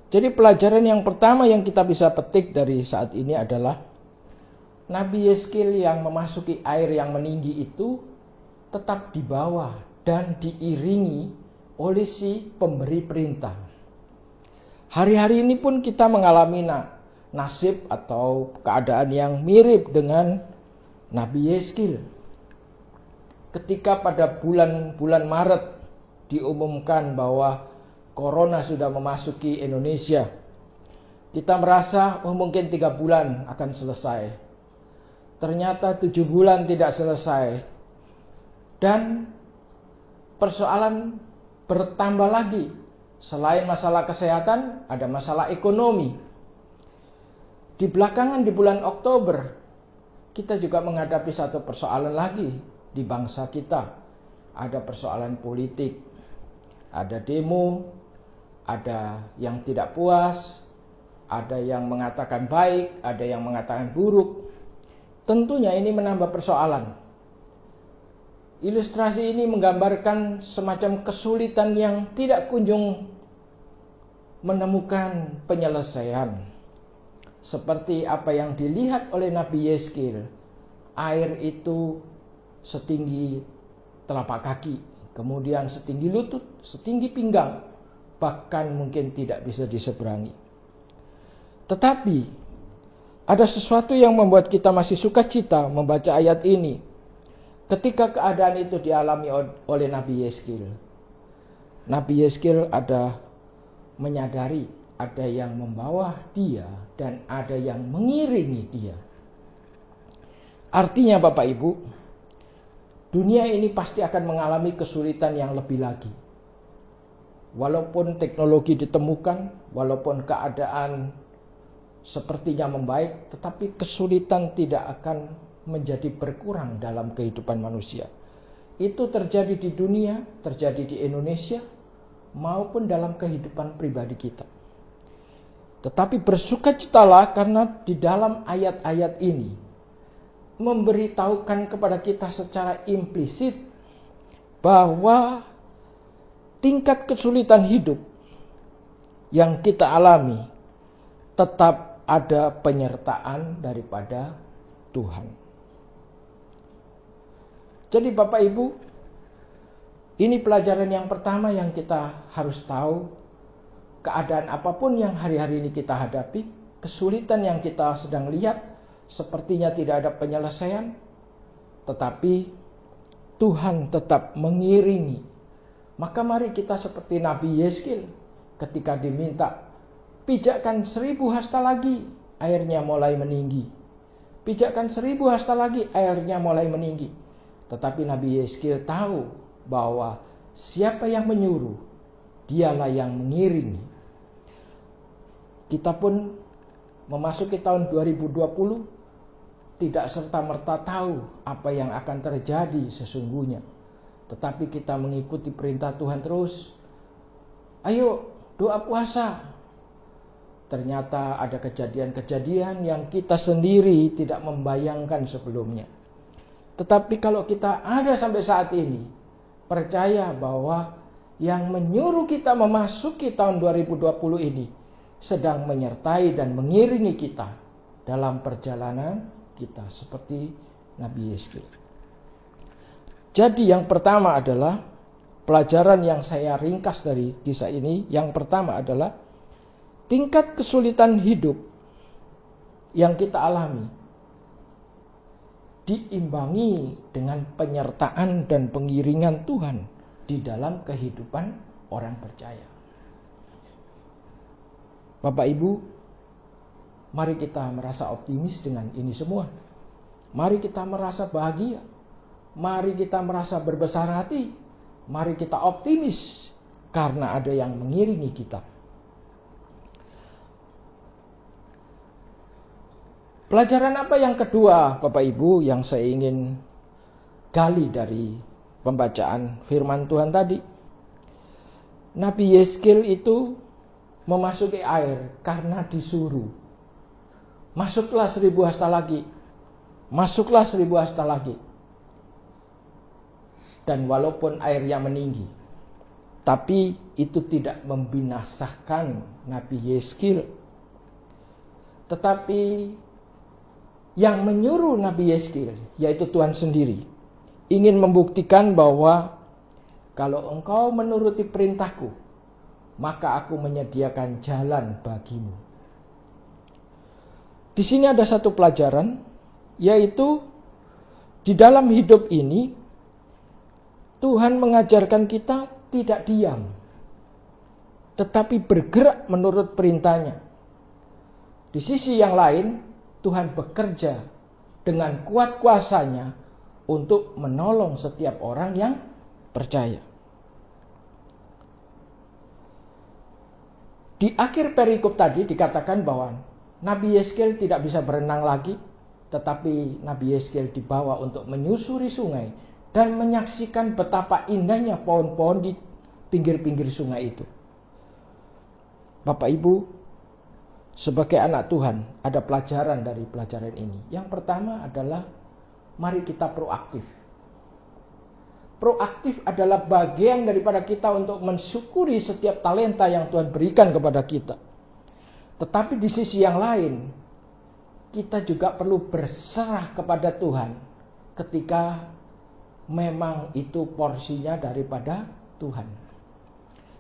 Jadi pelajaran yang pertama yang kita bisa petik dari saat ini adalah Nabi Yeskil yang memasuki air yang meninggi itu tetap dibawa dan diiringi oleh si pemberi perintah. Hari-hari ini pun kita mengalami nasib atau keadaan yang mirip dengan Nabi Yeskil. Ketika pada bulan Maret diumumkan bahwa Corona sudah memasuki Indonesia, kita merasa mungkin 3 bulan akan selesai. Ternyata 7 bulan tidak selesai. Dan persoalan bertambah lagi. Selain masalah kesehatan, ada masalah ekonomi. Di belakangan di bulan Oktober, kita juga menghadapi satu persoalan lagi di bangsa kita. Ada persoalan politik, ada demo, ada yang tidak puas, ada yang mengatakan baik, ada yang mengatakan buruk. Tentunya ini menambah persoalan. Ilustrasi ini menggambarkan semacam kesulitan yang tidak kunjung menemukan penyelesaian. Seperti apa yang dilihat oleh Nabi Yeskil, air itu setinggi telapak kaki, kemudian setinggi lutut, setinggi pinggang, bahkan mungkin tidak bisa diseberangi. Tetapi ada sesuatu yang membuat kita masih sukacita membaca ayat ini. Ketika keadaan itu dialami oleh Nabi Yeskil, Nabi Yeskil ada menyadari ada yang membawa dia dan ada yang mengiringi dia. Artinya Bapak Ibu, dunia ini pasti akan mengalami kesulitan yang lebih lagi. Walaupun teknologi ditemukan, walaupun keadaan sepertinya membaik, tetapi kesulitan tidak akan menjadi berkurang dalam kehidupan manusia. Itu terjadi di dunia, terjadi di Indonesia, maupun dalam kehidupan pribadi kita. Tetapi bersukacitalah karena di dalam ayat-ayat ini memberitahukan kepada kita secara implisit bahwa tingkat kesulitan hidup yang kita alami tetap ada penyertaan daripada Tuhan. Jadi Bapak Ibu, ini pelajaran yang pertama yang kita harus tahu. Keadaan apapun yang hari-hari ini kita hadapi, kesulitan yang kita sedang lihat, sepertinya tidak ada penyelesaian, tetapi Tuhan tetap mengiringi. Maka mari kita seperti Nabi Yeskil, ketika diminta, pijakkan 1000 hasta lagi, airnya mulai meninggi. Pijakkan 1000 hasta lagi, airnya mulai meninggi. Tetapi Nabi Yeskil tahu bahwa siapa yang menyuruh, dialah yang mengiringi. Kita pun memasuki tahun 2020 tidak serta-merta tahu apa yang akan terjadi sesungguhnya. Tetapi kita mengikuti perintah Tuhan terus. Ayo doa puasa. Ternyata ada kejadian-kejadian yang kita sendiri tidak membayangkan sebelumnya. Tetapi kalau kita ada sampai saat ini, percaya bahwa yang menyuruh kita memasuki tahun 2020 ini sedang menyertai dan mengiringi kita dalam perjalanan kita seperti Nabi Yeskil. Jadi yang pertama adalah pelajaran yang saya ringkas dari kisah ini. Yang pertama adalah tingkat kesulitan hidup yang kita alami diimbangi dengan penyertaan dan pengiringan Tuhan di dalam kehidupan orang percaya. Bapak Ibu, mari kita merasa optimis dengan ini semua. Mari kita merasa bahagia. Mari kita merasa berbesar hati. Mari kita optimis karena ada yang mengiringi kita. Pelajaran apa yang kedua, Bapak Ibu, yang saya ingin gali dari pembacaan firman Tuhan tadi? Nabi Yeskil itu memasuki air karena disuruh. masuklah 1000 hasta lagi. Masuklah 1000 hasta lagi. Dan walaupun airnya meninggi, tapi itu tidak membinasakan Nabi Yeskil. Tetapi yang menyuruh Nabi Yeskil, yaitu Tuhan sendiri, ingin membuktikan bahwa kalau engkau menuruti perintahku, maka aku menyediakan jalan bagimu. Di sini ada satu pelajaran, yaitu di dalam hidup ini Tuhan mengajarkan kita tidak diam, tetapi bergerak menurut perintahnya. Di sisi yang lain, Tuhan bekerja dengan kuat kuasanya untuk menolong setiap orang yang percaya. Di akhir perikop tadi dikatakan bahwa Nabi Yeskil tidak bisa berenang lagi, tetapi Nabi Yeskil dibawa untuk menyusuri sungai dan menyaksikan betapa indahnya pohon-pohon di pinggir-pinggir sungai itu. Bapak Ibu, sebagai anak Tuhan, ada pelajaran dari pelajaran ini. Yang pertama adalah mari kita proaktif. Proaktif adalah bagian daripada kita untuk mensyukuri setiap talenta yang Tuhan berikan kepada kita. Tetapi di sisi yang lain, kita juga perlu berserah kepada Tuhan ketika memang itu porsinya daripada Tuhan.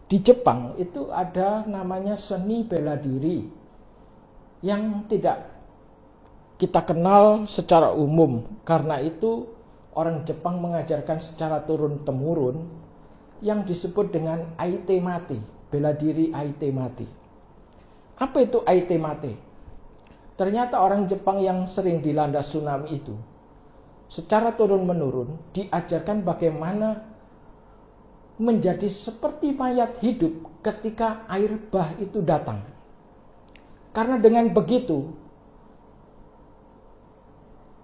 Di Jepang itu ada namanya seni bela diri yang tidak kita kenal secara umum. Karena itu orang Jepang mengajarkan secara turun-temurun yang disebut dengan aite mate, bela diri aite mate. Apa itu aite mate? Ternyata orang Jepang yang sering dilanda tsunami itu secara turun-menurun diajarkan bagaimana menjadi seperti mayat hidup ketika air bah itu datang. Karena dengan begitu,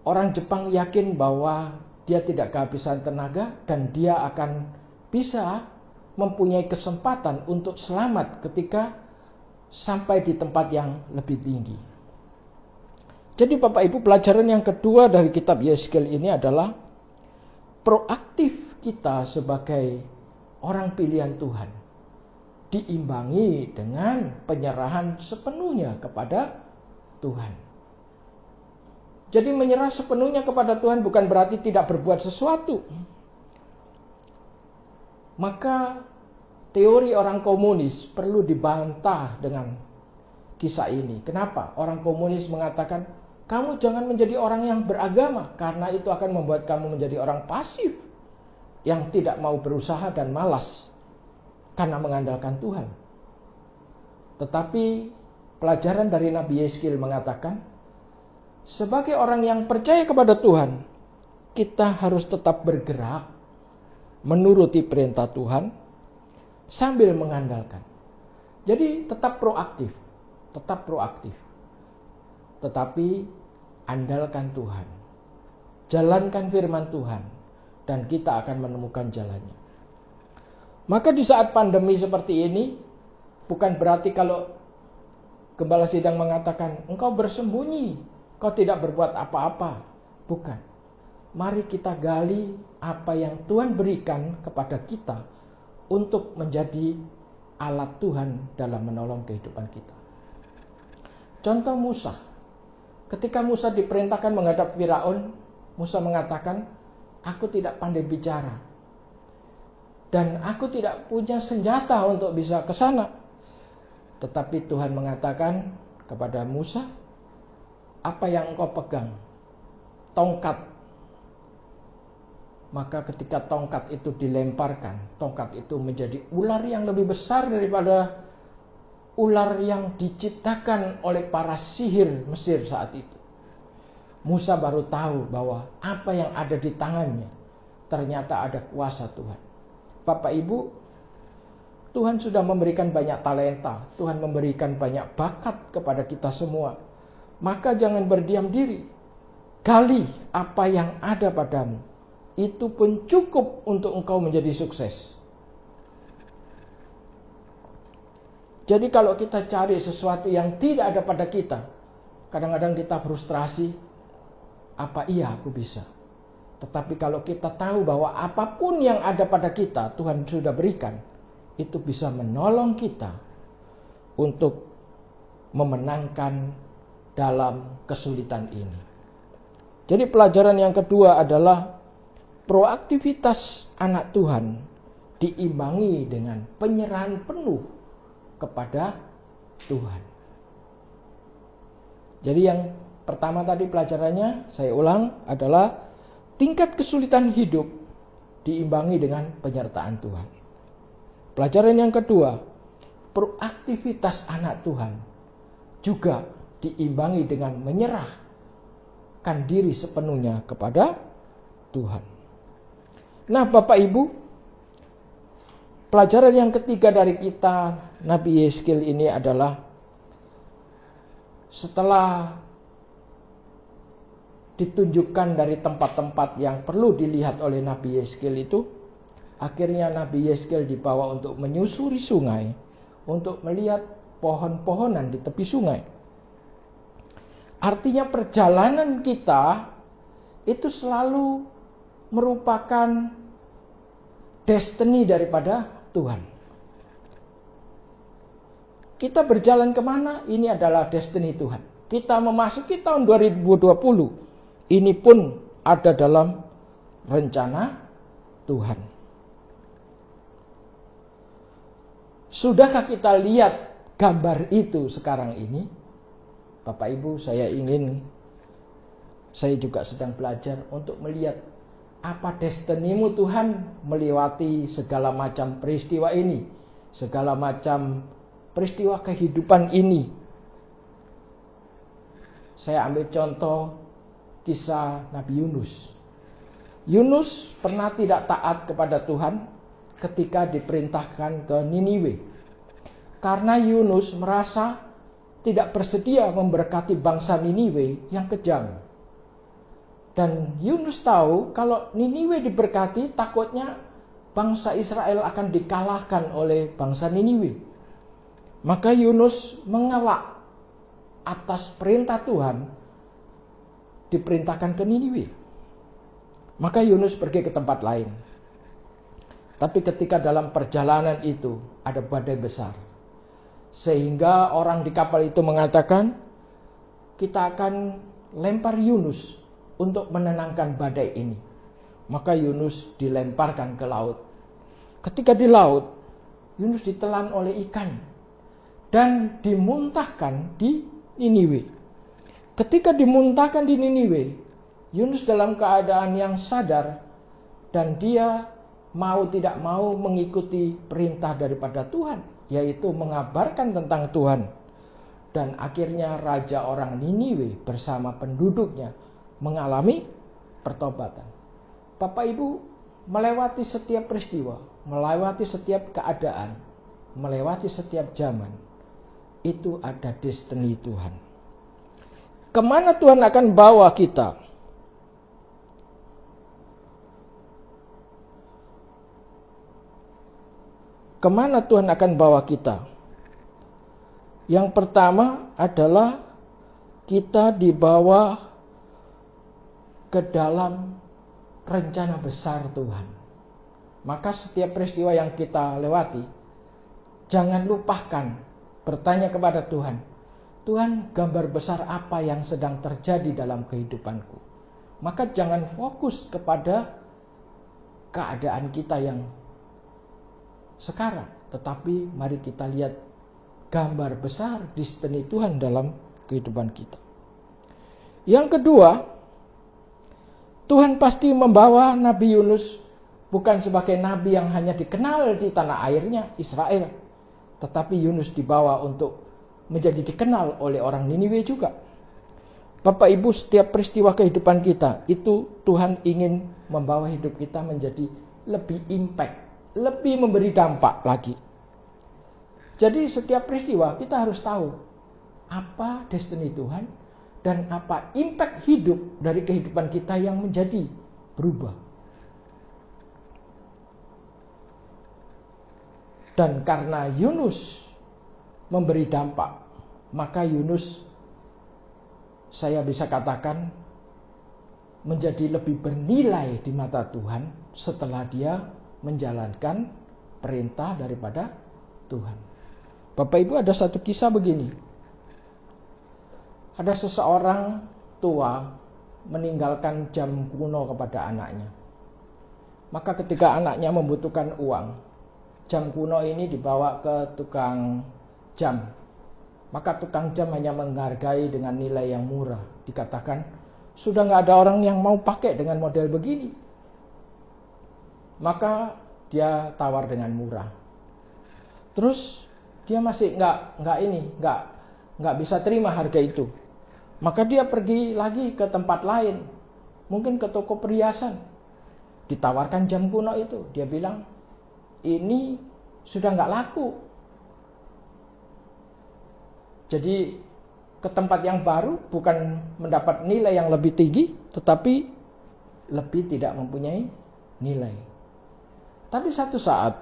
orang Jepang yakin bahwa dia tidak kehabisan tenaga dan dia akan bisa mempunyai kesempatan untuk selamat ketika sampai di tempat yang lebih tinggi. Jadi Bapak Ibu, pelajaran yang kedua dari kitab Yeskil ini adalah proaktif kita sebagai orang pilihan Tuhan diimbangi dengan penyerahan sepenuhnya kepada Tuhan. Jadi menyerah sepenuhnya kepada Tuhan bukan berarti tidak berbuat sesuatu. Maka teori orang komunis perlu dibantah dengan kisah ini. Kenapa? Orang komunis mengatakan, kamu jangan menjadi orang yang beragama, karena itu akan membuat kamu menjadi orang pasif, yang tidak mau berusaha dan malas, karena mengandalkan Tuhan. Tetapi pelajaran dari Nabi Yeskil mengatakan, sebagai orang yang percaya kepada Tuhan, kita harus tetap bergerak, menuruti perintah Tuhan, sambil mengandalkan. Jadi tetap proaktif. Tetapi andalkan Tuhan, jalankan firman Tuhan, dan kita akan menemukan jalannya. Maka di saat pandemi seperti ini, bukan berarti kalau gembala sidang mengatakan, engkau bersembunyi, kau tidak berbuat apa-apa. Bukan. Mari kita gali apa yang Tuhan berikan kepada kita untuk menjadi alat Tuhan dalam menolong kehidupan kita. Contoh Musa. Ketika Musa diperintahkan menghadap Firaun, Musa mengatakan, aku tidak pandai bicara. Dan aku tidak punya senjata untuk bisa ke sana. Tetapi Tuhan mengatakan kepada Musa, apa yang engkau pegang? Tongkat. Maka ketika tongkat itu dilemparkan, tongkat itu menjadi ular yang lebih besar daripada ular yang diciptakan oleh para sihir Mesir saat itu. Musa baru tahu bahwa apa yang ada di tangannya ternyata ada kuasa Tuhan. Bapak Ibu, Tuhan sudah memberikan banyak talenta, Tuhan memberikan banyak bakat kepada kita semua. Maka jangan berdiam diri. Gali apa yang ada padamu. Itu pun cukup untuk engkau menjadi sukses. Jadi kalau kita cari sesuatu yang tidak ada pada kita, Kadang-kadang kita frustrasi, apa iya aku bisa? Tetapi kalau kita tahu bahwa apapun yang ada pada kita, Tuhan sudah berikan, itu bisa menolong kita untuk memenangkan dalam kesulitan ini. Jadi pelajaran yang kedua adalah proaktivitas anak Tuhan diimbangi dengan penyerahan penuh kepada Tuhan. Jadi yang pertama tadi pelajarannya, saya ulang, adalah tingkat kesulitan hidup diimbangi dengan penyertaan Tuhan. Pelajaran yang kedua, proaktivitas anak Tuhan juga diimbangi dengan menyerahkan diri sepenuhnya kepada Tuhan. Nah, Bapak Ibu, pelajaran yang ketiga dari kita Nabi Yeskil ini adalah setelah ditunjukkan dari tempat-tempat yang perlu dilihat oleh Nabi Yeskil itu, akhirnya Nabi Yeskil dibawa untuk menyusuri sungai, untuk melihat pohon-pohonan di tepi sungai. Artinya perjalanan kita itu selalu merupakan destiny daripada Tuhan. Kita berjalan kemana? Ini adalah destiny Tuhan. Kita memasuki tahun 2020. Ini pun ada dalam rencana Tuhan. Sudahkah kita lihat gambar itu sekarang ini? Bapak Ibu, saya juga sedang belajar untuk melihat apa destinimu Tuhan melewati segala macam peristiwa ini, segala macam peristiwa kehidupan ini. Saya ambil contoh kisah Nabi Yunus. Yunus pernah tidak taat kepada Tuhan ketika diperintahkan ke Niniwe. Karena Yunus merasa tidak bersedia memberkati bangsa Niniwe yang kejam. Dan Yunus tahu kalau Niniwe diberkati, takutnya bangsa Israel akan dikalahkan oleh bangsa Niniwe. Maka Yunus mengelak atas perintah Tuhan, diperintahkan ke Niniwe. Maka Yunus pergi ke tempat lain. Tapi ketika dalam perjalanan itu ada badai besar, sehingga orang di kapal itu mengatakan, kita akan lempar Yunus untuk menenangkan badai ini. Maka Yunus dilemparkan ke laut. Ketika di laut, Yunus ditelan oleh ikan dan dimuntahkan di Niniwe. Ketika dimuntahkan di Niniwe, Yunus dalam keadaan yang sadar dan dia mau tidak mau mengikuti perintah daripada Tuhan, yaitu mengabarkan tentang Tuhan. Dan akhirnya raja orang Niniwe bersama penduduknya mengalami pertobatan. Bapak Ibu, melewati setiap peristiwa, melewati setiap keadaan, melewati setiap zaman, itu ada destiny Tuhan. Kemana Tuhan akan bawa kita? Kemana Tuhan akan bawa kita? Yang pertama adalah kita dibawa ke dalam rencana besar Tuhan. Maka setiap peristiwa yang kita lewati, jangan lupakan bertanya kepada Tuhan, Tuhan, gambar besar apa yang sedang terjadi dalam kehidupanku? Maka jangan fokus kepada keadaan kita yang sekarang, tetapi mari kita lihat gambar besar destiny Tuhan dalam kehidupan kita. Yang kedua, Tuhan pasti membawa Nabi Yunus bukan sebagai nabi yang hanya dikenal di tanah airnya Israel, tetapi Yunus dibawa untuk menjadi dikenal oleh orang Niniwe juga. Bapak Ibu, setiap peristiwa kehidupan kita itu Tuhan ingin membawa hidup kita menjadi lebih impact, lebih memberi dampak lagi. Jadi setiap peristiwa kita harus tahu apa destiny Tuhan dan apa impact hidup dari kehidupan kita yang menjadi berubah. Dan karena Yunus memberi dampak, maka Yunus saya bisa katakan menjadi lebih bernilai di mata Tuhan setelah dia menjalankan perintah daripada Tuhan. Bapak Ibu, ada satu kisah begini. Ada seseorang tua meninggalkan jam kuno kepada anaknya. Maka ketika anaknya membutuhkan uang, jam kuno ini dibawa ke tukang jam. Maka tukang jam hanya menghargai dengan nilai yang murah. Dikatakan, sudah nggak ada orang yang mau pakai dengan model begini. Maka dia tawar dengan murah. Terus dia masih nggak bisa terima harga itu. Maka dia pergi lagi ke tempat lain, mungkin ke toko perhiasan. Ditawarkan jam kuno itu, dia bilang, ini sudah nggak laku. Jadi ke tempat yang baru bukan mendapat nilai yang lebih tinggi, tetapi lebih tidak mempunyai nilai. Tapi satu saat,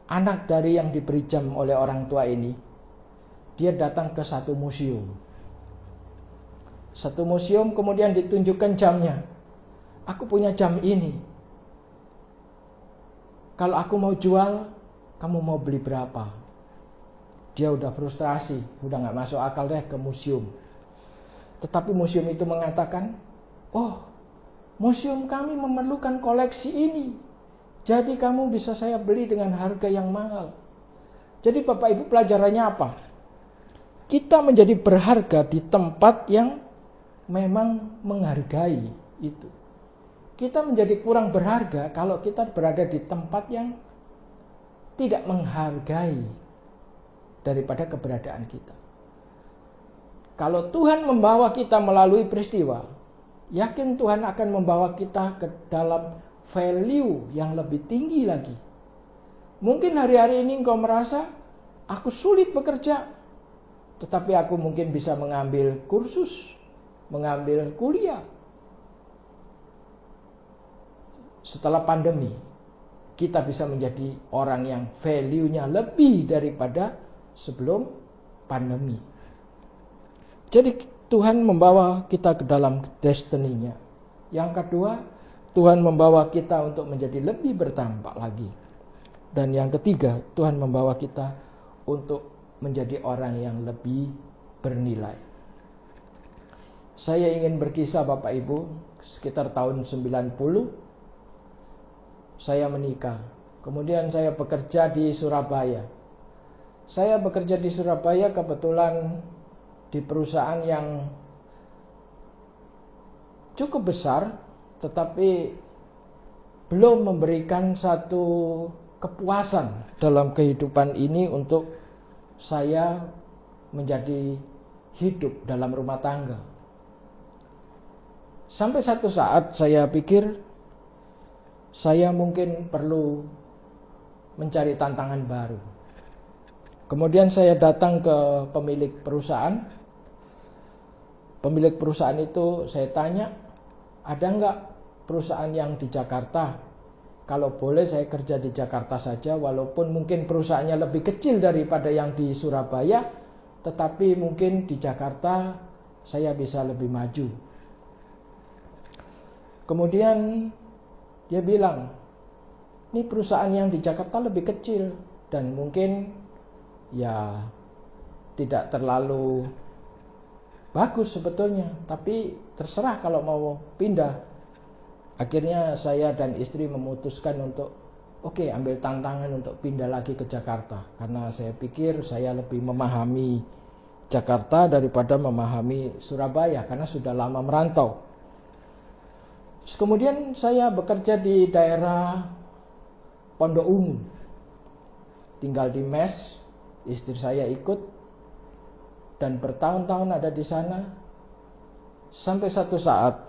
anak dari yang diberi jam oleh orang tua ini, dia datang ke satu museum. Satu museum kemudian ditunjukkan jamnya. Aku punya jam ini. Kalau aku mau jual, kamu mau beli berapa? Dia udah frustrasi, udah gak masuk akal deh ke museum. Tetapi museum itu mengatakan, oh, museum kami memerlukan koleksi ini. Jadi kamu bisa saya beli dengan harga yang mahal. Jadi Bapak Ibu, pelajarannya apa? Kita menjadi berharga di tempat yang memang menghargai itu. Kita menjadi kurang berharga kalau kita berada di tempat yang tidak menghargai daripada keberadaan kita. Kalau Tuhan membawa kita melalui peristiwa, yakin Tuhan akan membawa kita ke dalam value yang lebih tinggi lagi. Mungkin hari-hari ini engkau merasa, aku sulit bekerja, tetapi aku mungkin bisa mengambil kursus, mengambil kuliah. Setelah pandemi, kita bisa menjadi orang yang value-nya lebih daripada sebelum pandemi. Jadi Tuhan membawa kita ke dalam destiny-nya. Yang kedua, Tuhan membawa kita untuk menjadi lebih bertambah lagi. Dan yang ketiga, Tuhan membawa kita untuk menjadi orang yang lebih bernilai. Saya ingin berkisah Bapak Ibu, sekitar tahun 90 saya menikah. Kemudian saya bekerja di Surabaya. Saya bekerja di Surabaya kebetulan di perusahaan yang cukup besar, tetapi belum memberikan satu kepuasan dalam kehidupan ini untuk saya menjadi hidup dalam rumah tangga. Sampai satu saat saya pikir saya mungkin perlu mencari tantangan baru. Kemudian saya datang ke pemilik perusahaan. Pemilik perusahaan itu saya tanya, ada nggak perusahaan yang di Jakarta? Kalau boleh saya kerja di Jakarta saja, walaupun mungkin perusahaannya lebih kecil daripada yang di Surabaya, tetapi mungkin di Jakarta saya bisa lebih maju. Kemudian dia bilang, ini perusahaan yang di Jakarta lebih kecil dan mungkin ya tidak terlalu bagus sebetulnya, tapi terserah kalau mau pindah. Akhirnya saya dan istri memutuskan untuk ambil tantangan untuk pindah lagi ke Jakarta, karena saya pikir saya lebih memahami Jakarta daripada memahami Surabaya karena sudah lama merantau. Kemudian saya bekerja di daerah Pondok Ungu, tinggal di mes, istri saya ikut, dan bertahun-tahun ada di sana. Sampai satu saat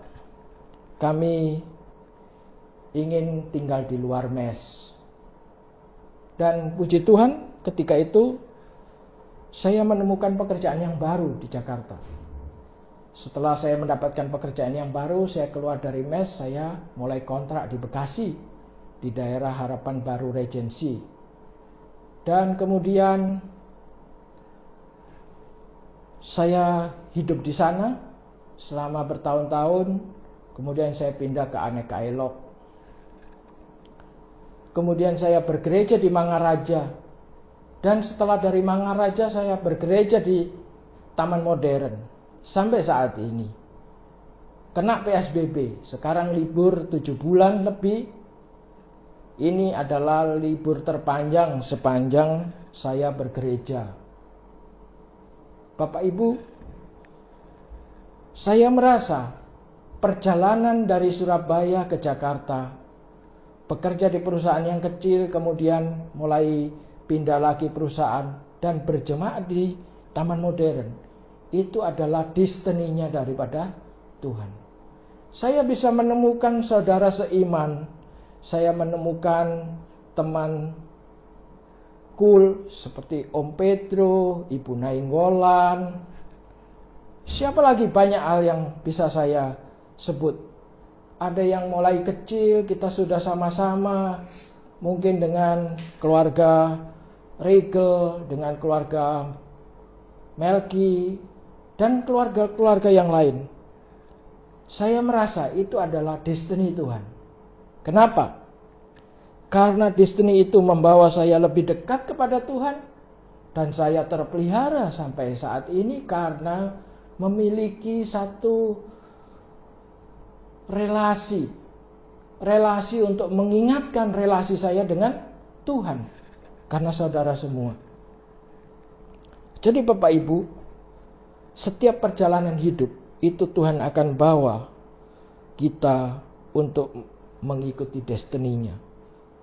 kami ingin tinggal di luar mes. Dan puji Tuhan, ketika itu saya menemukan pekerjaan yang baru di Jakarta. Setelah saya mendapatkan pekerjaan yang baru, saya keluar dari mes, saya mulai kontrak di Bekasi, di daerah Harapan Baru Regency. Dan kemudian Saya hidup di sana selama bertahun-tahun, kemudian saya pindah ke Aneka Elok. Kemudian saya bergereja di Mangaraja. Dan setelah dari Mangaraja saya bergereja di Taman Modern sampai saat ini. Kena PSBB, sekarang libur 7 bulan lebih. Ini adalah libur terpanjang sepanjang saya bergereja. Bapak Ibu, saya merasa perjalanan dari Surabaya ke Jakarta, bekerja di perusahaan yang kecil, kemudian mulai pindah lagi perusahaan dan berjemaat di Taman Modern, itu adalah destiny-nya daripada Tuhan. Saya bisa menemukan saudara seiman, saya menemukan teman cool seperti Om Pedro, Ibu Nainggolan, siapa lagi, banyak hal yang bisa saya sebut. Ada yang mulai kecil, kita sudah sama-sama, mungkin dengan keluarga Regel, dengan keluarga Melki, dan keluarga-keluarga yang lain. Saya merasa itu adalah destiny Tuhan. Kenapa? Karena destiny itu membawa saya lebih dekat kepada Tuhan. Dan saya terpelihara sampai saat ini karena memiliki satu relasi. Relasi untuk mengingatkan relasi saya dengan Tuhan. Karena saudara semua. Jadi Bapak Ibu, setiap perjalanan hidup itu Tuhan akan bawa kita untuk mengikuti destiny-nya.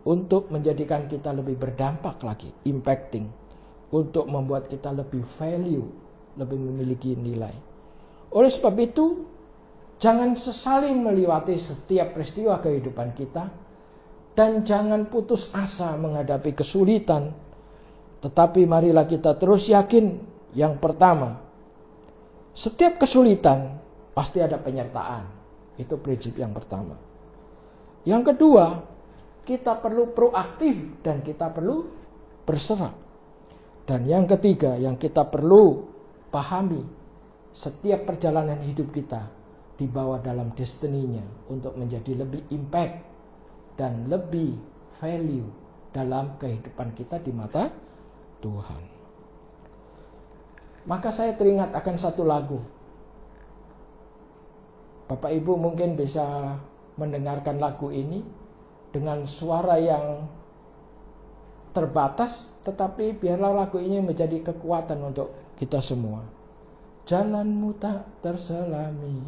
Untuk menjadikan kita lebih berdampak lagi, impacting. Untuk membuat kita lebih value, lebih memiliki nilai. Oleh sebab itu, jangan sesali melewati setiap peristiwa kehidupan kita. Dan jangan putus asa menghadapi kesulitan. Tetapi marilah kita terus yakin. Yang pertama, setiap kesulitan pasti ada penyertaan. Itu prinsip yang pertama. Yang kedua, kita perlu proaktif dan kita perlu berserah. Dan yang ketiga, yang kita perlu pahami, setiap perjalanan hidup kita dibawa dalam destiny-nya untuk menjadi lebih impact dan lebih value dalam kehidupan kita di mata Tuhan. Maka saya teringat akan satu lagu. Bapak Ibu mungkin bisa mendengarkan lagu ini dengan suara yang terbatas, tetapi biarlah lagu ini menjadi kekuatan untuk kita semua. Jalanmu tak terselami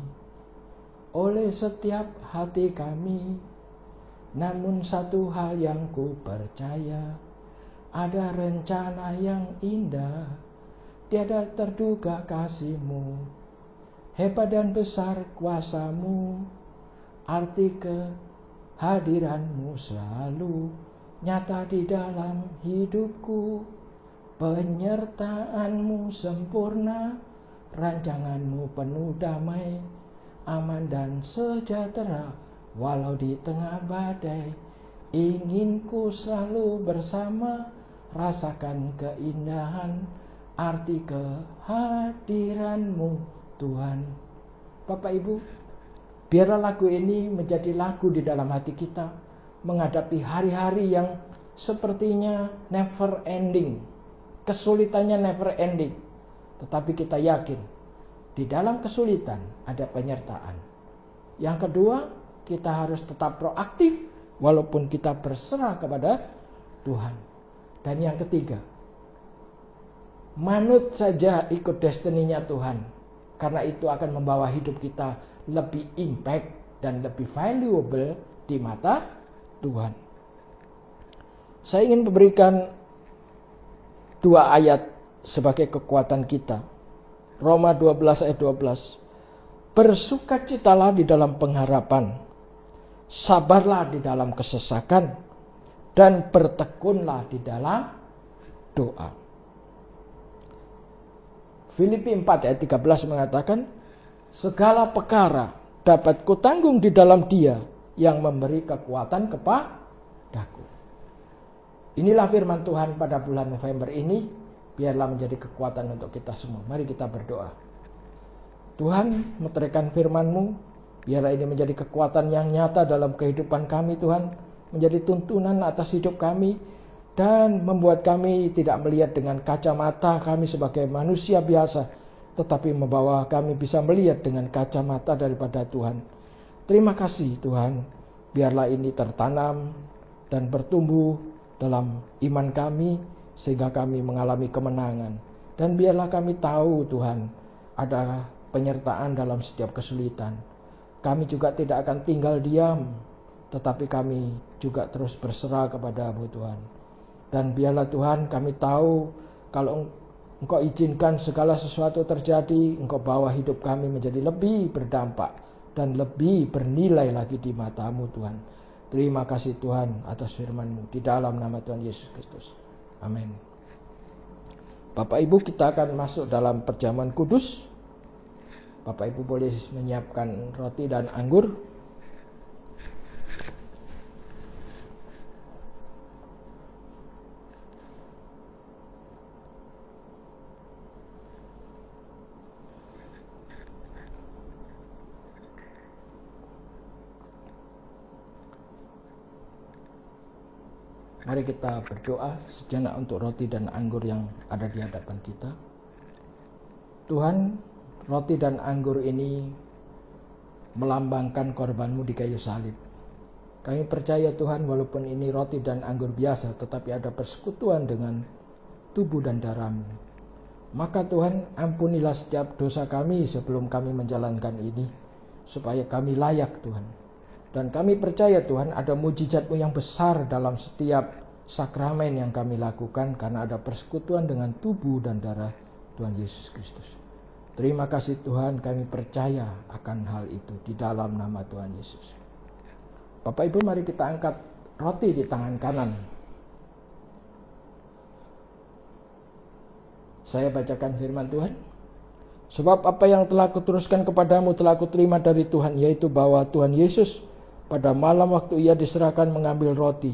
oleh setiap hati kami, namun satu hal yang ku percaya, ada rencana yang indah, tiada terduga kasih-Mu, hebat dan besar kuasa-Mu, arti kehadiran-Mu selalu nyata di dalam hidupku, penyertaan-Mu sempurna, rancangan-Mu penuh damai, aman dan sejahtera, walau di tengah badai, ingin ku selalu bersama, rasakan keindahan, arti kehadiran-Mu Tuhan. Bapak Ibu, biarlah lagu ini menjadi lagu di dalam hati kita, menghadapi hari-hari yang sepertinya never ending, kesulitannya never ending. Tetapi kita yakin, di dalam kesulitan ada penyertaan. Yang kedua, kita harus tetap proaktif walaupun kita berserah kepada Tuhan. Dan yang ketiga, manut saja ikut destiny-nya Tuhan. Karena itu akan membawa hidup kita lebih impact dan lebih valuable di mata Tuhan. Saya ingin memberikan 2 ayat sebagai kekuatan kita. Roma 12 ayat 12. Bersukacitalah di dalam pengharapan, sabarlah di dalam kesesakan, dan bertekunlah di dalam doa. Filipi 4 ayat 13 mengatakan, segala perkara dapat kutanggung di dalam Dia yang memberi kekuatan kepadaku. Inilah firman Tuhan pada bulan November ini, biarlah menjadi kekuatan untuk kita semua. Mari kita berdoa. Tuhan, meteraikan firman-Mu, biarlah ini menjadi kekuatan yang nyata dalam kehidupan kami Tuhan, menjadi tuntunan atas hidup kami, dan membuat kami tidak melihat dengan kacamata kami sebagai manusia biasa, tetapi membawa kami bisa melihat dengan kacamata daripada Tuhan. Terima kasih Tuhan, biarlah ini tertanam dan bertumbuh dalam iman kami, sehingga kami mengalami kemenangan. Dan biarlah kami tahu Tuhan, ada penyertaan dalam setiap kesulitan. Kami juga tidak akan tinggal diam, tetapi kami juga terus berserah kepada-Mu Tuhan. Dan biarlah Tuhan kami tahu kalau Engkau izinkan segala sesuatu terjadi, Engkau bawa hidup kami menjadi lebih berdampak dan lebih bernilai lagi di mata-Mu Tuhan. Terima kasih Tuhan atas firman-Mu, di dalam nama Tuhan Yesus Kristus. Amin. Bapak Ibu, kita akan masuk dalam perjamuan kudus. Bapak Ibu boleh menyiapkan roti dan anggur. Mari kita berdoa sejenak untuk roti dan anggur yang ada di hadapan kita. Tuhan, roti dan anggur ini melambangkan korban-Mu di kayu salib. Kami percaya Tuhan, walaupun ini roti dan anggur biasa, tetapi ada persekutuan dengan tubuh dan darah-Mu. Maka Tuhan, ampunilah setiap dosa kami sebelum kami menjalankan ini, supaya kami layak Tuhan. Dan kami percaya Tuhan, ada mujizat-Mu yang besar dalam setiap sakramen yang kami lakukan, karena ada persekutuan dengan tubuh dan darah Tuhan Yesus Kristus. Terima kasih Tuhan, kami percaya akan hal itu di dalam nama Tuhan Yesus. Bapak Ibu, mari kita angkat roti di tangan kanan. Saya bacakan firman Tuhan. Sebab apa yang telah kuteruskan kepadamu telah kuterima dari Tuhan, yaitu bahwa Tuhan Yesus pada malam waktu ia diserahkan mengambil roti,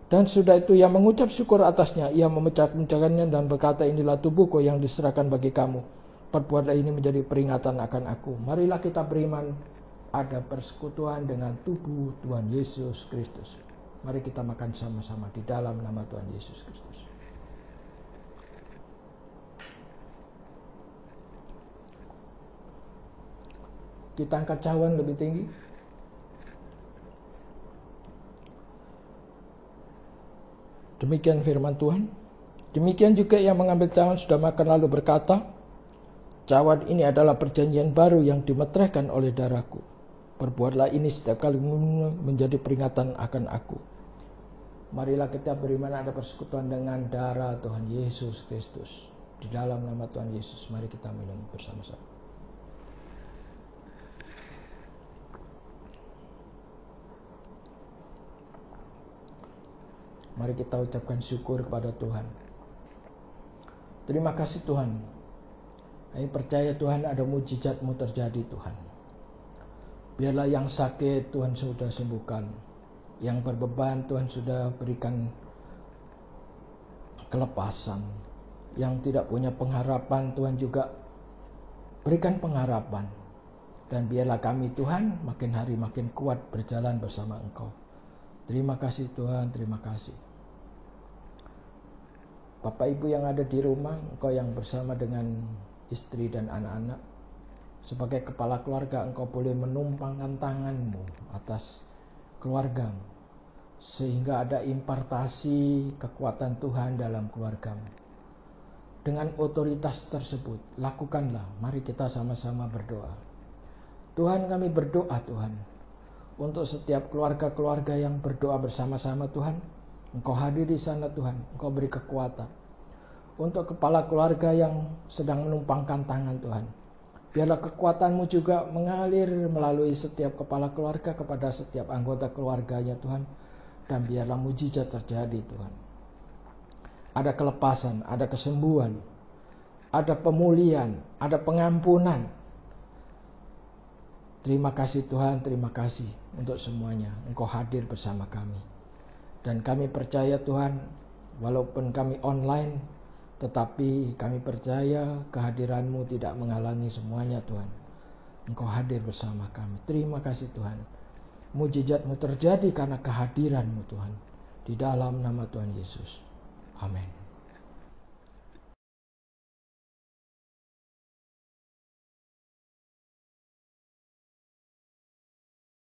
dan sudah itu ia mengucap syukur atasnya, ia memecah-mecahkannya dan berkata, inilah tubuhku yang diserahkan bagi kamu, perbuatlah ini menjadi peringatan akan aku. Marilah kita beriman ada persekutuan dengan tubuh Tuhan Yesus Kristus. Mari kita makan sama-sama di dalam nama Tuhan Yesus Kristus. Kita angkat cawan lebih tinggi. Demikian firman Tuhan. Demikian juga yang mengambil cawan sudah makan lalu berkata, cawan ini adalah perjanjian baru yang dimeteraikan oleh darahku. Perbuatlah ini setiap kali menjadi peringatan akan aku. Marilah kita beriman ada persekutuan dengan darah Tuhan Yesus Kristus. Di dalam nama Tuhan Yesus, mari kita minum bersama-sama. Mari kita ucapkan syukur kepada Tuhan. Terima kasih Tuhan. Kami percaya Tuhan ada mujizat-Mu terjadi Tuhan. Biarlah yang sakit Tuhan sudah sembuhkan. Yang berbeban Tuhan sudah berikan kelepasan. Yang tidak punya pengharapan Tuhan juga berikan pengharapan. Dan biarlah kami Tuhan makin hari makin kuat berjalan bersama Engkau. Terima kasih Tuhan, terima kasih. Bapak Ibu yang ada di rumah, engkau yang bersama dengan istri dan anak-anak, sebagai kepala keluarga engkau boleh menumpangkan tanganmu atas keluargamu, sehingga ada impartasi kekuatan Tuhan dalam keluargamu. Dengan otoritas tersebut, lakukanlah. Mari kita sama-sama berdoa. Tuhan, kami berdoa Tuhan, untuk setiap keluarga-keluarga yang berdoa bersama-sama Tuhan. Engkau hadir di sana Tuhan, Engkau beri kekuatan. Untuk kepala keluarga yang sedang menumpangkan tangan Tuhan, biarlah kekuatan-Mu juga mengalir melalui setiap kepala keluarga kepada setiap anggota keluarganya Tuhan. Dan biarlah mujizat terjadi Tuhan. Ada kelepasan, ada kesembuhan, ada pemulihan, ada pengampunan. Terima kasih Tuhan, terima kasih untuk semuanya. Engkau hadir bersama kami. Dan kami percaya Tuhan, walaupun kami online, Tetapi kami percaya kehadiran-Mu tidak menghalangi semuanya Tuhan. Engkau hadir bersama kami. Terima kasih Tuhan. Mujizat-Mu terjadi karena kehadiran-Mu Tuhan. Di dalam nama Tuhan Yesus. Amin.